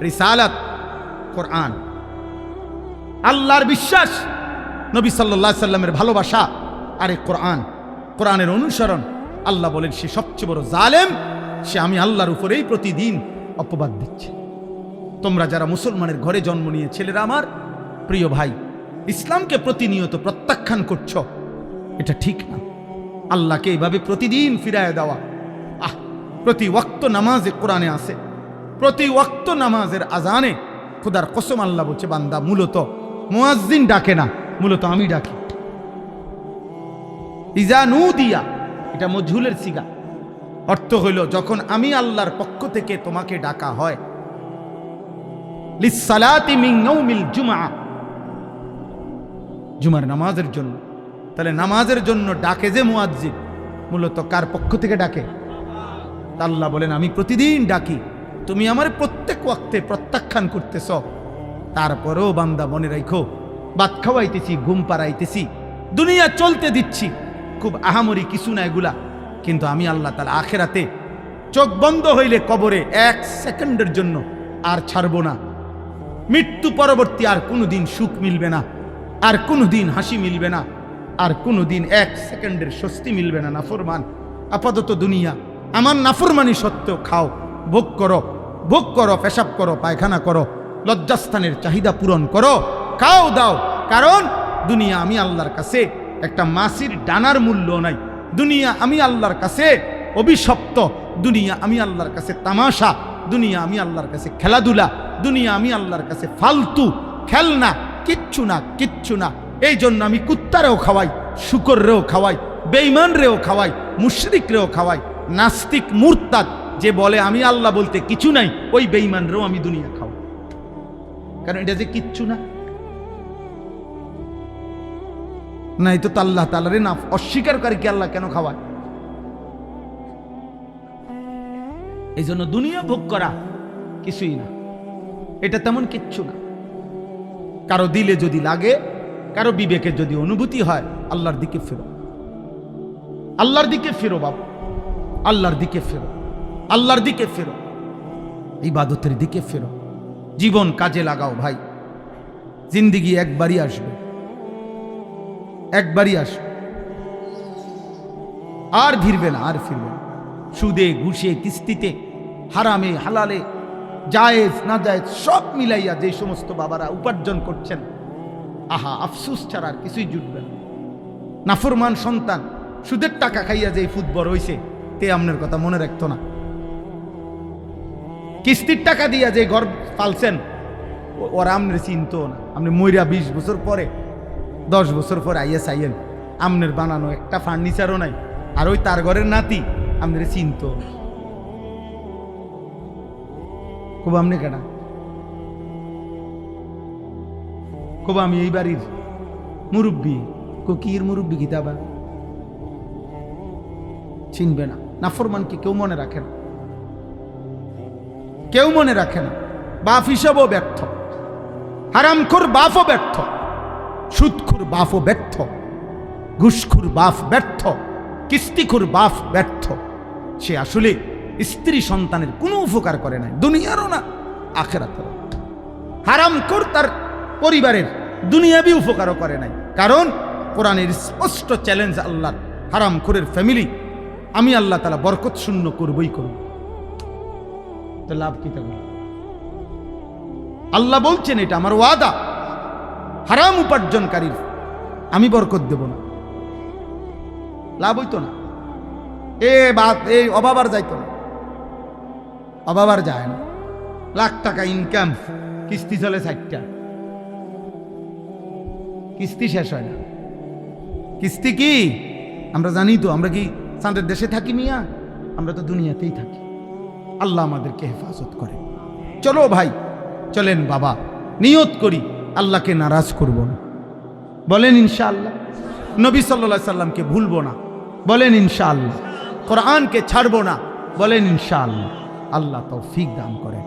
রিসালাত, কোরআন, আল্লাহর বিশ্বাস, নবী সাল্লাল্লাহু আলাইহি সাল্লামের ভালোবাসা আর এই কোরআন, কোরআনের অনুসরণ, আল্লাহ বলেন সে সবচেয়ে বড় জালেম, সে আমি আল্লাহর উপরেই প্রতিদিন অপবাদ দিচ্ছে। তোমরা যারা মুসলমানের ঘরে জন্ম নিয়ে ছেলেরা আমার প্রিয় ভাই, ইসলামকে প্রতিনিয়ত প্রত্যাখ্যান করছো, এটা ঠিক না। আল্লাহকে এইভাবে প্রতিদিন ফিরায় দেওয়া, প্রতি ওয়াক্ত নামাজে কোরআনে আছে, প্রতি ওয়াক্ত নামাজের আজানে খোদার কসম আল্লাহ বলছে বান্দা মূলত মুয়াজ্জিন ডাকে না, মূলত আমি ডাকি। ইজা নুদিয়া, এটা মজহুলের সিগা, অর্থ হইল যখন আমি আল্লাহর পক্ষ থেকে তোমাকে ডাকা হয়, লিসসালাতি মিন ইয়াউমিল জুমআ, জুমার নামাজের জন্য। তাহলে নামাজের জন্য ডাকে যে মুয়াজ্জিন, মূলত কার পক্ষ থেকে ডাকে? আল্লাহ বলেন আমি প্রতিদিন ডাকি, তুমি আমার প্রত্যেক ওয়াক্তে প্রত্যাখ্যান করতেছ। তারপরেও বান্দা মনে রাখো, ভাত খাওয়াইতেছি, ঘুম পাড়াইতেছি, দুনিয়া চলতে দিচ্ছি, খুব আহামরি কিছু না এগুলা, কিন্তু আমি আল্লাহ তাআলা আখিরাতে চোখ বন্ধ হইলে কবরে 1 সেকেন্ডের জন্য আর ছাড়বো না। মৃত্যু পরবর্তী আর কোনোদিন সুখ মিলবে না, আর কোনোদিন হাসি মিলবে না, আর কোনোদিন 1 সেকেন্ডের স্বস্তি মিলবে না। নাফরমান আপাতত দুনিয়া আমার নাফরমানি সত্ত্বেও খাও, ভোগ করো, ভোগ করো, পেশাব করো, পায়খানা করো, লজ্জাস্থানের চাহিদা পূরণ করো, খাও দাও, কারণ দুনিয়া আমি আল্লাহর কাছে একটা মাছির ডানার মূল্য নাই। দুনিয়া আমি আল্লাহর কাছে অভিশপ্ত, দুনিয়া আমি আল্লাহর কাছে তামাশা, দুনিয়া আমি আল্লাহর কাছে খেলাধুলা, দুনিয়া আমি আল্লাহর কাছে ফালতু খেলনা, কিচ্ছু না, কিচ্ছু না। এই জন্য আমি কুত্তারেও খাওয়াই, শুকররেও খাওয়াই, বেঈমানরেও খাওয়াই, মুশরিকরেও খাওয়াই, নাস্তিক মুরতাদ যে বলে আমি আল্লাহ বলতে কিছু নাই, ওই বেঈমানরেও আমি দুনিয়া খাওয়াই, কারণ এটা যে কিচ্ছু না। নাই তো আল্লাহ তাআলারে না অস্বীকারকারীকে আল্লাহ কেন খাওয়ায়? এই জন্য দুনিয়া ভোগ করা কিছুই না, এটা তেমন কিচ্ছু না। কারো দিলে যদি লাগে, কারো বিবেকে যদি অনুভূতি হয়, আল্লাহর দিকে ফেরো, আল্লাহর দিকে ফেরো বাবা, আল্লাহর দিকে ফেরো, আল্লাহর দিকে ফেরো, ইবাদতের দিকে ফেরো, জীবন কাজে লাগাও ভাই। জিন্দেগি একবারই আসবে, একবারই আসবে, আর ফিরবে না, আর ফিরবে না। সুদে ঘুষে কিস্তিতে হারামে হালালে জায়েজ না জায়েজ সব মিলাইয়া যে সমস্ত বাবারা উপার্জন করছেন, আহা আফসোস ছাড়া আর কিছুই জুটবে না। নাফরমান সন্তান সুদের টাকা খাইয়া যে ফুটবল হইছে, তে আপনার কথা মনে রাখতো না। কিস্তির টাকা দিয়া যে ঘর পালছেন, ওরা আপনার চিনতো না। আপনি মইরা 20 বছর পরে, 10 বছর পরে আইয়া চাইয়েন, আপনার বানানো একটা ফার্নিচারও নাই, আর ওই তার ঘরের নাতি আপনার চিনতো। খুব আপনি কেনা খুব আমি এই বাড়ির মুরব্বী, কির মুরব্বী কিতাবা চিনবে না। নাফরমানকে কেউ মনে রাখে না, কেউ মনে রাখে না। বাপ হিসাবেও ব্যর্থ, হারামখোর বাপও ব্যর্থ, সুদখোর বাপও ব্যর্থ, ঘুষখোর বাপ ব্যর্থ, কিস্তিখোর বাপ ব্যর্থ। সে আসলে স্ত্রী সন্তানের কোনো উপকার করে নাই, দুনিয়ারও না আখিরাতেরও। হারামখোর তার পরিবারের দুনিয়াবি উপকারও করে নাই, কারণ কোরআনের স্পষ্ট চ্যালেঞ্জ আল্লাহর, হারামখোরের ফ্যামিলি আমি আল্লাহ তাআলা বরকত শূন্য করবই করব। তো লাভ কি থাকবে? আল্লাহ বলছেন এটা আমার ওয়াদা। হারাম উপার্জনকারীর আমি বরকত দেব না, লাভ হইতো না। এই অভাব আর যাইতো না, অভাব আর যায় না। লাখ টাকা ইনকাম, কিস্তি চলে 60টা, কিস্তি শেষ হয় না। কিস্তি কি আমরা জানি তো? আমরা কি চাঁদের দেশে থাকি মিয়া? আমরা তো দুনিয়াতেই থাকি। আল্লাহ আমাদেরকে হেফাজত করে। চলো ভাই, চলেন বাবা, নিয়ত করি আল্লাহকে নারাজ করব না। বলেন ইনশাআল্লাহ। নবী সাল্লাল্লাহু আলাইহি সাল্লামকে ভুলবো না, বলেন ইনশাআল্লাহ। কোরআনকে ছাড়বো না, বলেন ইনশাআল্লাহ। আল্লাহ তৌফিক দান করে।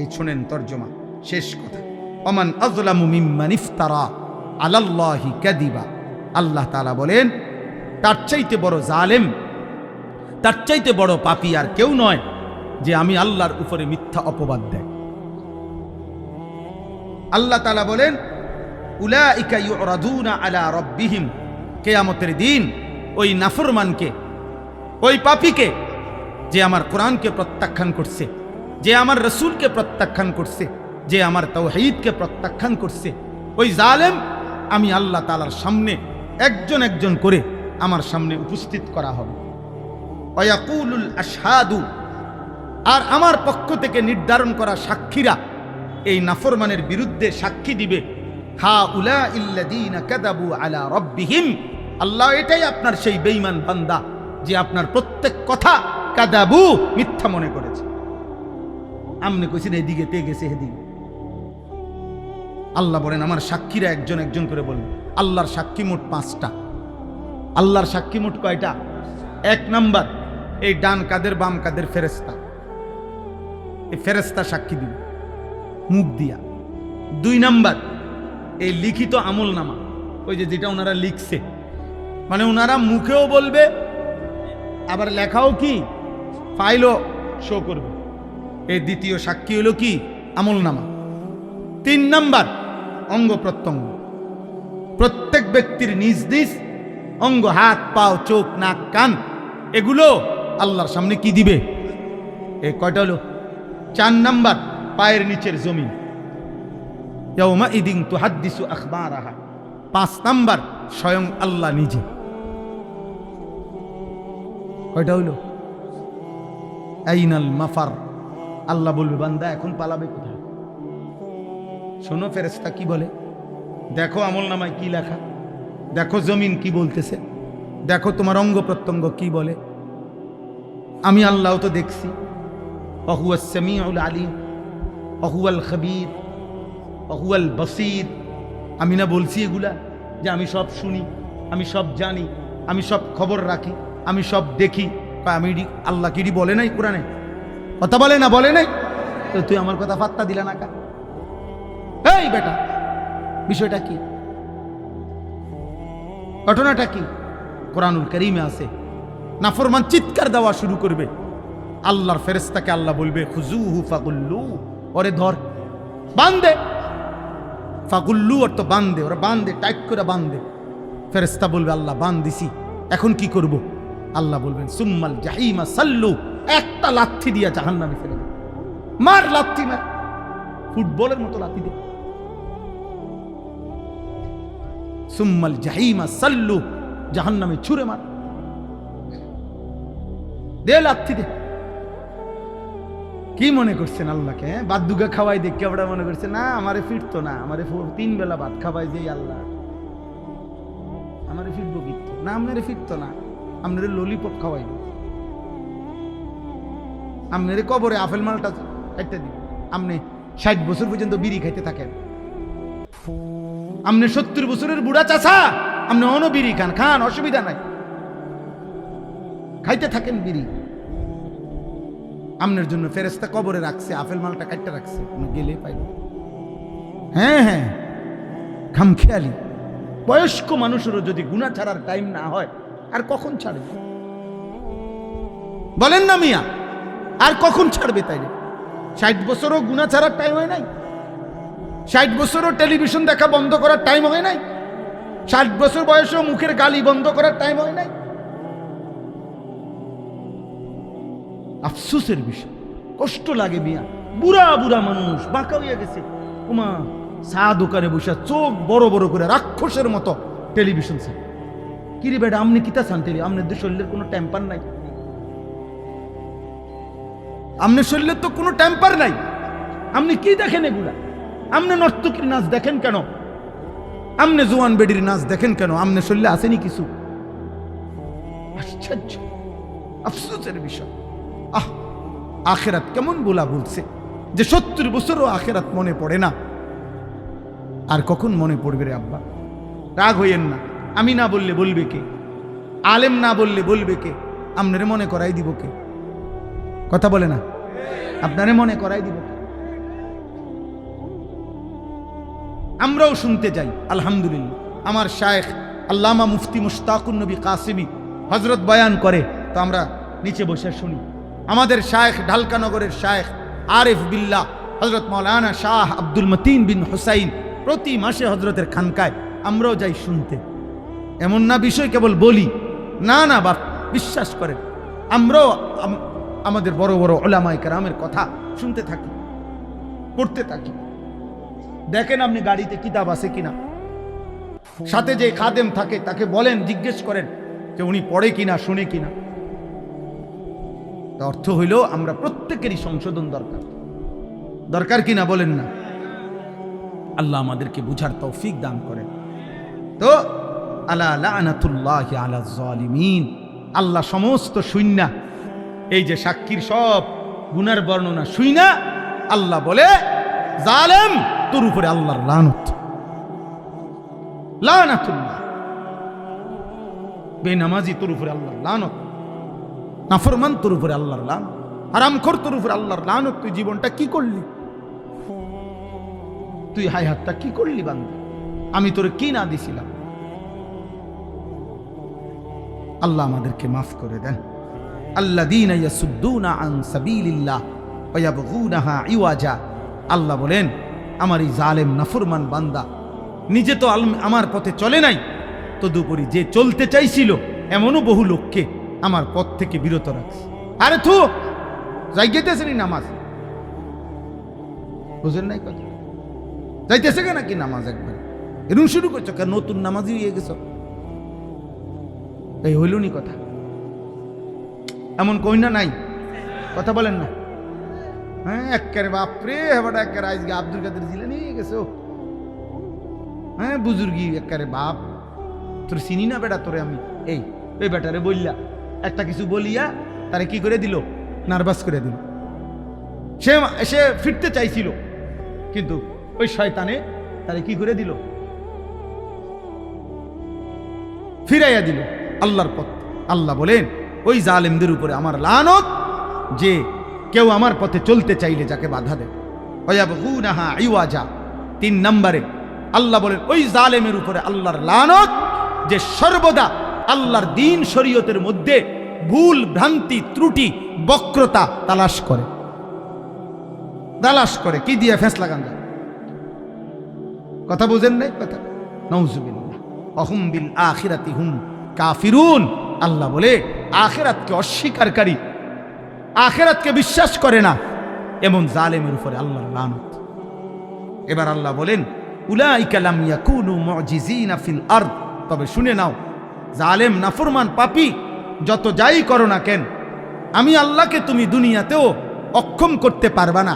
এই শুনেন তরজমা, শেষ কথা। ওমান আযলামু মিম্মান ইফতারা আলাল্লাহি কাযিবা। আল্লাহ তাআলা বলেন, তার চাইতে বড় জালেম, তার চাইতে বড় পাপী আর কেউ নয় যে আমি আল্লাহর উপরে মিথ্যা অপবাদ দেয়। আল্লাহ তাআলা বলেন, উলাইকা ইউরাদুনা আলা রাব্বিহিম। কিয়ামতের দিন ওই নাফরমানকে, ওই পাপীকে, যে আমার কোরআনকে প্রত্যাখ্যান করছে, যে আমার রাসূলকে প্রত্যাখ্যান করছে, যে আমার তাওহীদকে প্রত্যাখ্যান করছে, ওই জালেম আমি আল্লাহ তাআলার সামনে একজন একজন করে আমার সামনে উপস্থিত করা হবে। ওয়ায়াকুলুল আশহাদু, আর আমার পক্ষ থেকে নির্ধারণ করা সাক্ষীরা এই নাফরমানের বিরুদ্ধে সাক্ষী দিবে, হা উলা ইল্লাযীনা কাযাবু আলা রাব্বিহিম। আল্লাহ, এটাই আপনার সেই বেঈমান বান্দা যে আপনার প্রত্যেক কথা কাযাবু, মিথ্যা মনে করেছে। আমনে কইছেন এদিকে, তে গেছে এদিকে। আল্লাহ বলেন, আমার সাক্ষীরা একজন একজন করে বলবে। আল্লাহর সাক্ষী মোট 5টা। আল্লাহর সাক্ষী মোট কয়টা? 1 নাম্বার, এই ডান কাদের বাম কাদের ফেরেশতা, এই ফেরেশতা সাক্ষী দিবে মুখ দিয়া। 2 নাম্বার, এই লিখিত আমল নামা, ওই যে যেটা ওনারা লিখছে, মানে ওনারা মুখেও বলবে আবার লেখাও কি ফাইলও শো করবে। এই দ্বিতীয় সাক্ষী হলো কি? আমল নামা। 3 নাম্বার, অঙ্গ প্রত্যঙ্গ। প্রত্যেক ব্যক্তির নিজ নিজ অঙ্গ, হাত পাও চোখ নাক কান, এগুলো আল্লাহর সামনে কি দিবে? এই কয়টা হলো? 4 নাম্বার, পায়ের নিচের জমিন, ইয়াউমা ইদিন তুহাদ্দিসু আখবারাহা। 5 নাম্বার, স্বয়ং আল্লাহ নিজে। কয়টা হইল? আইনাল মাফার। আল্লাহ বলবে, বান্দা এখন পালাবে কোথায়? শোনো ফেরেশতা কি বলে, দেখো আমল নামায় কি লেখা, দেখো জমিন কি বলতেছে, দেখো তোমার অঙ্গ প্রত্যঙ্গ কি বলে। আমি আল্লাহ তো দেখছি। ওয়াহুয়াস সামিউল আলিম ওয়াহুয়াল খাবীর ওয়াহুয়াল বাসীর। আমি না বলছি এগুলা, যে আমি সব শুনি, আমি সব জানি, আমি সব খবর রাখি, আমি সব দেখি। আমি আল্লাহ কি বলে নাই কোরআনে? কথা বলে না, বলে নাই তো? তুই আমার কথা পাত্তা দিলা না কা? এই বেটা, বিষয়টা কি? ঘটনাটা কি? কোরআনুল কারীমে আছে। নাফরমান চিৎকার দেওয়া শুরু করবে, আল্লাহর ফেরেশতাকে আল্লাহ বলবে, খুজুহু ফাগুল্লু, ওরে ধর, বান্দে। ফাগুল্লু অর্থ বান্দে, ওরা বান্দে, টাইট করে বান্দে। ফেরেশতা বলবে, আল্লাহ বান দিছি, এখন কি করব? আল্লাহ বলবেন, সুম্মাল জাহিমা সাল্লু, একটা লাথি দিয়া জাহান্নামে ফেলে দে। মার লাথি, মার, ফুটবলের মতো লাথি দে। সুম্মাল জাহিমা সাল্লু, জাহান্নামে ছুঁড়ে মার, দে লাথি দে। কি মনে করছেন আল্লাহকে? বাদুগা খাওয়াই দেখে আমরা মনে করছে না আমারে ফিরতো না, আমারে 3 বেলা ভাত খাওয়াই যে আল্লাহ, আমারে ফিরবো কিন্তু না, আপনারে ফিরতো না, আপনারে ললিপপ খাওয়াইব, আপনারে কবরে আপেল মালটা খাইতে দিব, আপনি 60 বছর পর্যন্ত বিড়ি খাইতে থাকেন, আপনি 70 বছরের বুড়া চাচা, আপনি অন্য বিড়ি খান, খান, অসুবিধা নাই, খাইতে থাকেন বিড়ি। আপনার জন্য ফেরেশতা কবরে রাখছে, আপেল মালটা কাটতে রাখছে, গেলে পাইল। হ্যাঁ হ্যাঁ, খামখেয়ালি। বয়স্ক মানুষেরও যদি গুনাহ ছাড়ার টাইম না হয়, আর কখন ছাড়বে? বলেন না মিয়া, আর কখন ছাড়বে? তাইলে 60 বছরও গুনাহ ছাড়ার টাইম হয় নাই? 60 বছরও টেলিভিশন দেখা বন্ধ করার টাইম হয় নাই? 60 বছর বয়সেও মুখের গালি বন্ধ করার টাইম হয় নাই? আফসোসের বিষয়, কষ্ট লাগে মিয়া। বুড়া বুড়া মানুষ বাঁকা হইয়া গেছে, ওমা চা দোকানে বসে চোখ বড় বড় করে রাক্ষসের মতো টেলিভিশন চান। কি রে বেটা আপনি কিতা চান? আপনাদের শরীরের কোনো টেম্পার নাই, আপনার শরীরের তো কোনো টেম্পার নাই। আপনি কি দেখেন এগুলা? আপনি নর্তকীর নাচ দেখেন কেন? আপনি জোয়ান বেডির নাচ দেখেন কেন? আপনার শরীরে আসেনি কিছু? আশ্চর্য, আফসোসের বিষয়। আখেরাত কেমন বলা বলছে যে 70 বছরও আখেরাত মনে পড়ে না। আর কখন মনে পড়বে রে আব্বা? রাগ হইয়েন না, আমি না বললে বলবে কে? আলেম না বললে বলবে কে? আপনারে মনে করাই দিব কে? কথা বলে না, আপনারে মনে করাই দিব কে? আমরাও শুনতে যাই। আলহামদুলিল্লাহ, আমার শায়েখ আল্লামা মুফতি মুশতাকুন নবী কাসিমি হযরত বয়ান করে, তো আমরা নিচে বসে শুনি। আমাদের শায়েখ ঢালকানগরের শায়েখ আরিফ বিল্লাহ হযরত মাওলানা শাহ আব্দুল মতিন বিন হুসাইন প্রতি মাসে হযরতের খানকায় আমরাও যাই শুনতে। এমন না বিষয় কেবল বলি, না না বাপ, বিশ্বাস করেন আমরাও আমাদের বড় বড় উলামায়ে কেরামের কথা শুনতে থাকি, পড়তে থাকি। দেখেন আপনি গাড়িতে কিতাব আছে কিনা, সাথে যে খাদেম থাকে তাকে বলেন, জিজ্ঞেস করেন যে উনি পড়ে কিনা, শুনে কিনা। অর্থ হইল আমরা প্রত্যেকেরই সংশোধন দরকার, দরকার কিনা বলেন না? আল্লাহ আমাদেরকে বুঝার তৌফিক দান করেন। তো আলা লানাতুল্লাহি আলা যালিমিন, আল্লাহ সমস্ত শুইনা, এই যে সাক্ষীর সব গুনার বর্ণনা শুইনা আল্লাহ বলে, জালেম তোর উপরে আল্লাহর লানত, লানাতুল্লাহ। বেনামাজি তোর উপরে আল্লাহর লানত, নাফরমান তোর উপরে আল্লাহর লানত, হারামখোর তোর উপরে আল্লাহর লানত। তুই জীবনটা কি করলি? তুই হায়াতটা কি করলি বান্দা? আমি তোরে কি না দিছিলাম? আল্লাহ আমাদেরকে মাফ করে দেন। আল্লাযীনা ইয়াসুদ্দুনা আন সাবিলিল্লাহ ওয়া ইয়াবগুনাহা ইওয়াজা, আল্লাহ বলেন আমার এই জালেম নাফরমান বান্দা নিজে তো আমার পথে চলে নাই, তদুপরি যে চলতে চাইছিল এমনও বহু লোককে আমার পথ থেকে বিরত রাখছে। আরে থু, যাইতেছেনি নামাজ, বুঝেন নাই কথা? যাইতেছে কেন নাকি নামাজ? একবার এরকম শুরু করছো কেন? নতুন নামাজি হয়ে গেছ, এই হইল নি কথা? এমন কই না নাই? কথা বলেন না? হ্যাঁ, একেবারে বাপরে হেবাটা একেবারে আজকে আব্দুল কাদের জিলানী হয়ে গেছো। হ্যাঁ, বুজুর্গি একেবারে বাপ। তোর চিনি না বেটা, তোরে আমি এই বেটারে বললা একটা কিছু বলিয়া তারে কি করে দিল? নার্ভাস করে দিল। সে ফিরতে চাইছিল, কিন্তু ওই শয়তানে তারে কি করে দিল? ফিরাইয়া দিল আল্লাহর পথ। আল্লাহ বলেন ওই জালেমদের উপরে আমার লানত, যে কেউ আমার পথে চলতে চাইলে যাকে বাধা দেয়। ওয়ায়াবগুনাহা ইওয়াজা, 3 নম্বরে আল্লাহ বলেন ওই জালেমের উপরে আল্লাহর লানত, যে সর্বদা আল্লাহর দ্বীন শরীয়তের মধ্যে ভুল ভ্রান্তি ত্রুটি বক্রতা তালাশ করে। কি দিয়ে ফেস লাগান যায়? কথা বুঝেন নাই কথা? নাউজুবিল্লাহ। অহুম বিল আখিরাতি হুম কাফিরুন, আল্লাহ বলে আখিরাতকে অস্বীকারী, আখিরাতকে বিশ্বাস করে না এমন জালেমের উপরে আল্লাহর লানত। এবার আল্লাহ বলেন উলাইকা লাম ইয়াকুনু মুজিজিনা ফিল আরদ, তবে শুনে নাও জালেম নাফরমান পাপী যত যাই করো না কেন, আমি আল্লাহকে তুমি দুনিয়াতেও অক্ষম করতে পারবা না।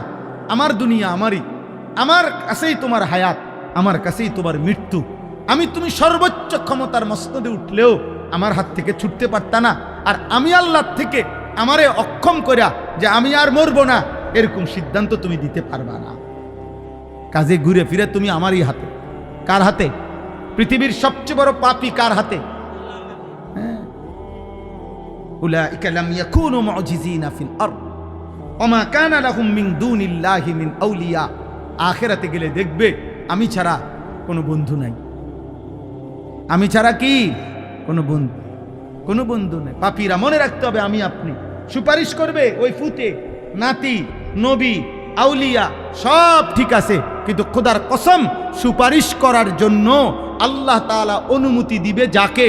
আমার দুনিয়া আমারই, আমার কাছেই তোমার হায়াত, আমার কাছেই তোমার মৃত্যু। তুমি সর্বোচ্চ ক্ষমতার মস্তদে উঠলেও আমার হাত থেকে ছুটতে পারতা না। আর আমি আল্লাহ থেকে আমারে অক্ষম করা যে আমি আর মরবো না, এরকম সিদ্ধান্ত তুমি দিতে পারবা না। কাজে ঘুরে ফিরে তুমি আমারই হাতে। কার হাতে? পৃথিবীর সবচেয়ে বড় পাপী কার হাতে? উলাইকা লাম ইয়াকুনু মুজিজিনা ফিল আরদ ওয়া মা কানা লাহুম মিন দুনিল্লাহি মিন আউলিয়া। আখিরাতে গেলে দেখবে আমি ছাড়া কোনো বন্ধু নাই। আমি ছাড়া কি কোনো বন্ধু নাই। পাপীরা মনে রাখতে হবে আমি আপনি সুপারিশ করবে ওই ফুতে, নাতি, নবী, আউলিয়া সব ঠিক আছে, কিন্তু খোদার কসম সুপারিশ করার জন্য আল্লাহ তাআলা অনুমতি দিবে যাকে,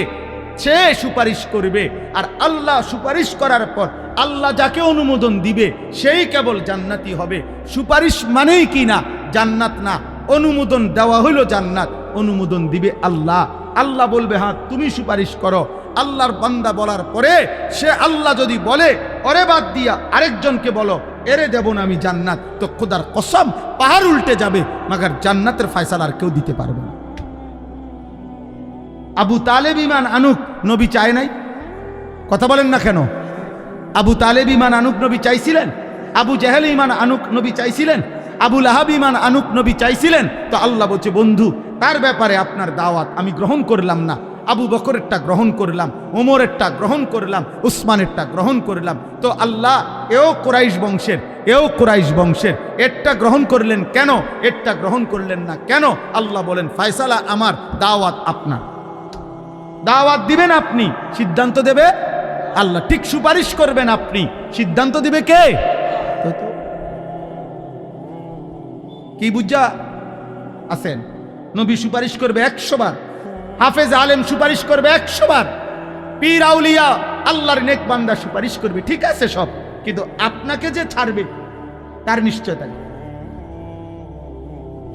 সে সুপারিশ করবে। আর আল্লাহ সুপারিশ করার পর আল্লাহ যাকে অনুমোদন দিবে সেই কেবল জান্নাতি হবে। সুপারিশ মানেই কি না জান্নাত না, অনুমোদন দেওয়া হলো জান্নাত, অনুমোদন দিবে আল্লাহ। আল্লাহ বলবে হ্যাঁ তুমি সুপারিশ করো। আল্লাহর বান্দা বলার পরে সে আল্লাহ যদি বলে ওরে বাদ দিয়া আরেকজনকে বলো এরে দেব না আমি জান্নাত, তো খোদার কসম পাহাড় উল্টে যাবে, মাগার জান্নাতের ফয়সালা আর কেউ দিতে পারবে না। আবু তালেব ইমান আনুক, নবী চায় নাই? কথা বলেন না কেন? আবু তালেব ইমান আনুক, নবী চাইছিলেন? আবু জেহেল ইমান আনুক, নবী চাইছিলেন? আবু লাহাব ইমান আনুক, নবী চাইছিলেন? তো আল্লাহ বলছে বন্ধু তার ব্যাপারে আপনার দাওয়াত আমি গ্রহণ করলাম না। আবু বকরেরটা গ্রহণ করলাম, ওমরেরটা গ্রহণ করলাম, উসমানেরটা গ্রহণ করলাম। তো আল্লাহ এও কুরাইশ বংশের, এও কুরাইশ বংশের, এরটা গ্রহণ করলেন কেন, এরটা গ্রহণ করলেন না কেন? আল্লাহ বলেন ফয়সালা আমার, দাওয়াত আপনার। দাওয়াত দিবেন আপনি, সিদ্ধান্ত দেবে আল্লাহ। ঠিক সুপারিশ করবেন আপনি, সিদ্ধান্ত দিবে কে? কি বুঝা আছেন? নবী সুপারিশ করবে 100 বার, হাফেজ আলেম সুপারিশ করবে 100 বার, পীর আউলিয়া আল্লাহর নেক বান্দা সুপারিশ করবে, ঠিক আছে সব, কিন্তু আপনাকে যে ছাড়বে তার নিশ্চয়তা কি?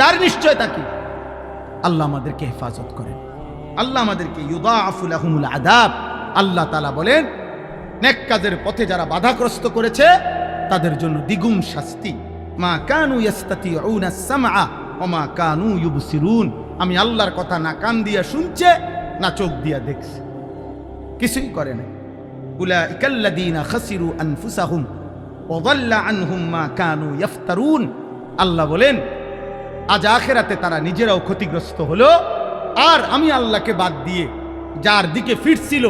তার নিশ্চয়তা কি? আল্লাহ আমাদেরকে হেফাজত করেন, আল্লাহ আমাদেরকে ইউদাআফু লাহুমুল আযাব। আল্লাহ তাআলা বলেন নেক কাজের পথে যারা বাধাগ্রস্ত করেছে তাদের জন্য দ্বিগুণ শাস্তি। মা কানু ইস্তাতিউনা সামআ ওয়া মা কানু ইউবসিরুন। আমি আল্লাহর কথা না কান দিয়া শুনছে না চোখ দিয়া দেখছে, কিছুই করে না। উলাইকাল্লাযীনা খাসিরু আনফুসাহুম ওয়া যাল্লা আনহুম মা কানু ইফতারুন। আল্লাহ বলেন আজ আখিরাতে তারা নিজেরাও ক্ষতিগ্রস্ত হলো, আর আমি আল্লাহকে বাদ দিয়ে যার দিকে ফিরছিল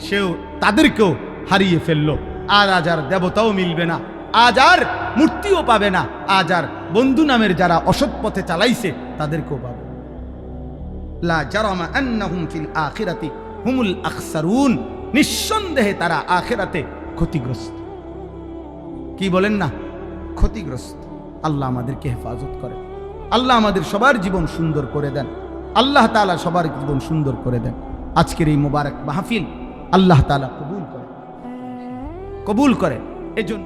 সেও তাদেরকেও হারিয়ে ফেললো। আর আজ আর দেবতাও মিলবে না, আজ আর মূর্তিও পাবে না, আজ আর বন্ধু নামের যারা অসৎ পথে চালাইছে তাদেরকেও পাবে। লা জারামা আন্নাহুম ফিল আখিরাতি হুমুল আখসারুন। নিঃসন্দেহে তারা আখিরাতে ক্ষতিগ্রস্ত। কি বলেন না? ক্ষতিগ্রস্ত। আল্লাহ আমাদেরকে হেফাজত করেন, আল্লাহ আমাদের সবার জীবন সুন্দর করে দেন, আল্লাহ তাআলা সবার জীবন সুন্দর করে দেন। আজকের এই মুবারক মাহফিল আল্লাহ তাআলা কবুল করেন, কবুল করেন। এজন্য